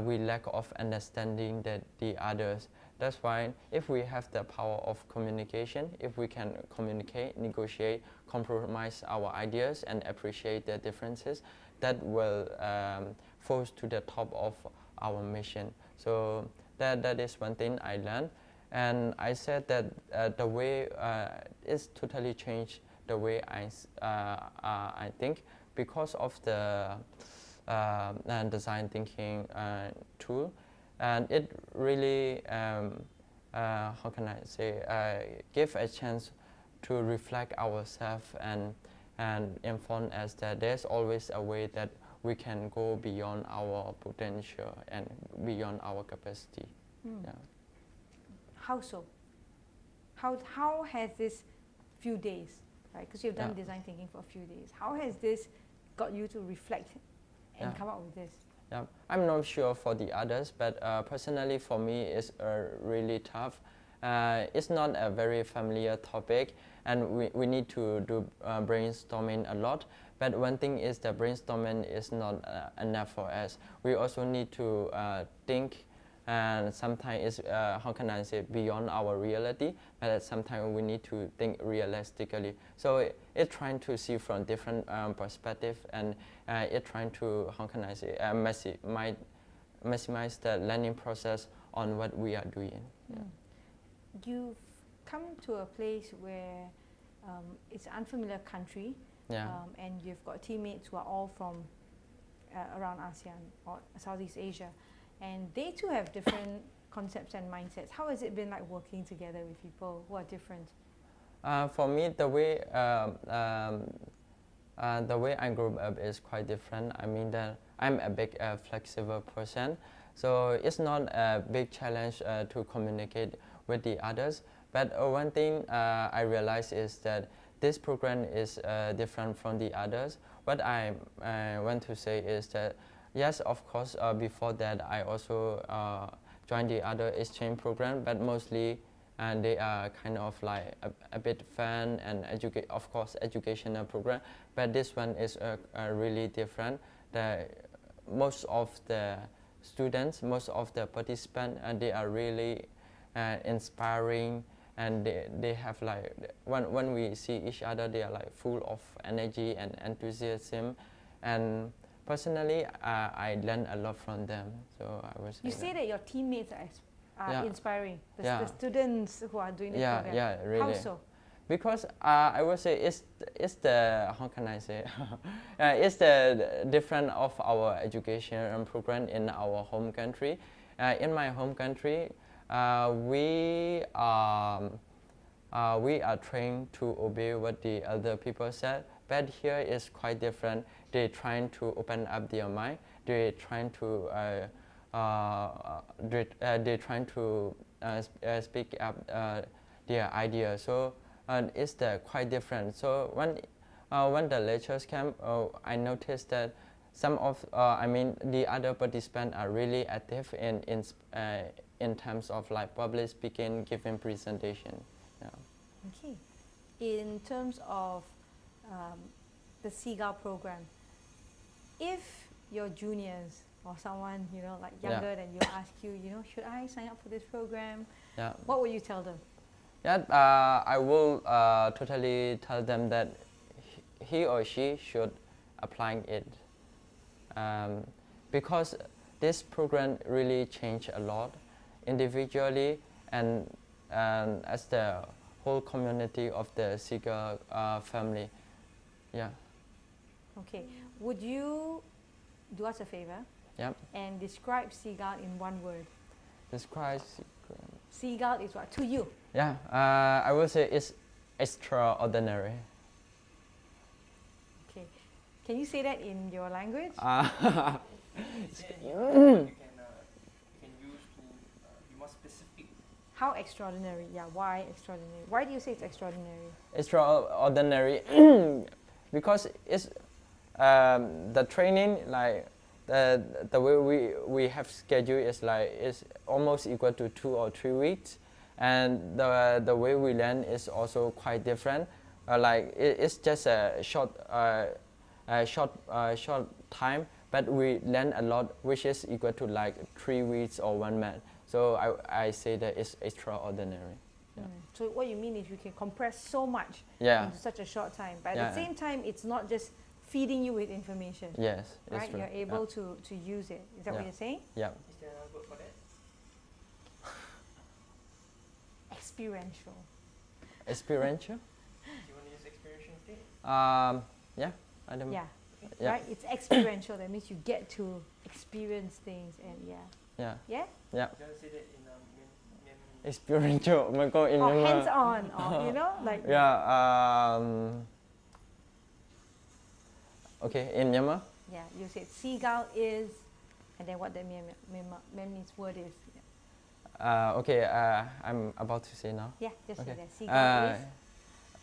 we lack of understanding the others. That's why if we have the power of communication, if we can communicate, negotiate, compromise our ideas and appreciate the differences, that will force to the top of our mission. So that is one thing I learned, and I said that the way is totally changed the way I think, because of the design thinking tool, and it really how can I say give a chance to reflect ourselves and inform us that there's always a way that we can go beyond our potential and beyond our capacity. Yeah. How so? How has this few days, right? Because you've done design thinking for a few days. How has this got you to reflect and come up with this? Yeah, I'm not sure for the others, but personally for me it's really tough. It's not a very familiar topic, and we need to do brainstorming a lot. But one thing is that brainstorming is not enough for us. We also need to think, and sometimes it's, how can I say, beyond our reality, but sometimes we need to think realistically. So it's trying to see from different perspectives, and it's trying to, how can I say, maximize the learning process on what we are doing. Yeah. You've come to a place where it's an unfamiliar country, and you've got teammates who are all from around ASEAN or Southeast Asia, and they too have different concepts and mindsets. How has it been like working together with people who are different? For me, the way I grew up is quite different. I mean that I'm a big flexible person, so it's not a big challenge to communicate with the others. But one thing I realized is that this program is different from the others. What I want to say is that yes, of course, before that I also join the other exchange program, but mostly and they are kind of like a bit fun and of course educational program, but this one is really different. Most of the students, most of the participants, they are really inspiring, and they have like, when we see each other, they are like full of energy and enthusiasm, and personally I learned a lot from them. So I was. You say that your teammates are inspiring, the students who are doing this program. Yeah, really. How so? Because I would say it's the, how can I say, it's the difference of our education program in our home country. In my home country, we are trained to obey what the other people said, but here is quite different. They're trying to open up their mind. They're trying to speak up their ideas. So it's quite different. So when the lectures came, I noticed that some of the other participants are really active in terms of like public speaking, giving presentation. Yeah. Okay. In terms of the Seagull program, if your juniors or someone like younger than you ask you, should I sign up for this program? Yeah. What will you tell them? Yeah, I will totally tell them that he or she should apply it, because this program really changed a lot individually and as the whole community of the Seagull family. Yeah. Okay. Would you do us a favor? Yep. And describe Seagull in one word. Describe Seagull is what to you? Yeah, I would say it's extraordinary. Okay. Can you say that in your language? Is there any you can use to be more specific? How extraordinary? Yeah, why extraordinary? Why do you say it's extraordinary? Extraordinary because it's the training, like the way we have scheduled is almost equal to 2 or 3 weeks, and the way we learn is also quite different. It's just a short time, but we learn a lot, which is equal to like 3 weeks or 1 month. So I say that it's extraordinary. Yeah. So what you mean is you can compress so much into such a short time, but at the same time, it's not just feeding you with information. Yes, right? it's true. You're able to use it. Is that what you're saying? Yeah. Is there a word for that? Experiential. Experiential? Do you want to use experiential instead? Yeah, I don't. Yeah. Right. It's experiential. That means you get to experience things, and Yeah. Yeah. Yeah. You want to say that in Experiential. Hands-on, or like. Yeah. Okay, in Myanmar. Yeah, you said Seagull is, and then what the Myanmarese word is. Okay, I'm about to say now. Yeah, just say that. Seagull is.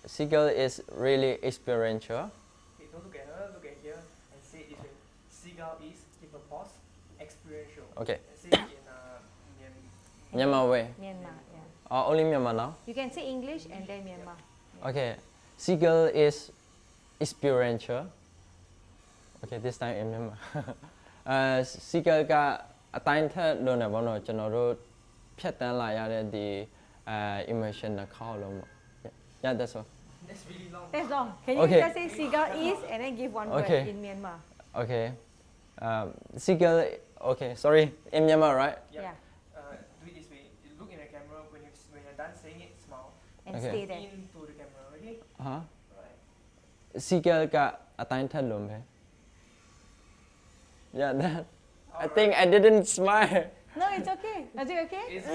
Seagull is really experiential. Okay, don't look at her, look at here, and say it this way. Seagull is, give a pause, experiential. Okay. And say it in Myanmar way. Myanmar, yeah. Only Myanmar now? You can say English and then Myanmar. Yeah. Okay. Seagull is experiential. Okay, this time in Myanmar. Seagull ကအတိုင်းထက်လို့နေပေါ့နော်ကျွန်တော်တို့ဖြတ်တန်းလာရတဲ့ဒီ emotion တစ်ခေါက်လုံးပေါ့ Yeah, that's all. That's really long. That's all. Can you just say Seagull is and then give one word in Myanmar? Okay. Seagull, okay, sorry, in Myanmar, right? Yeah. Do it this way. You look in the camera when you're done saying it, smile. And stay there. Into the camera, okay? Right. Seagull ကအတိုင်းထက်လို့မယ် Yeah, that. I think I didn't smile. No, it's okay. Is it okay? It's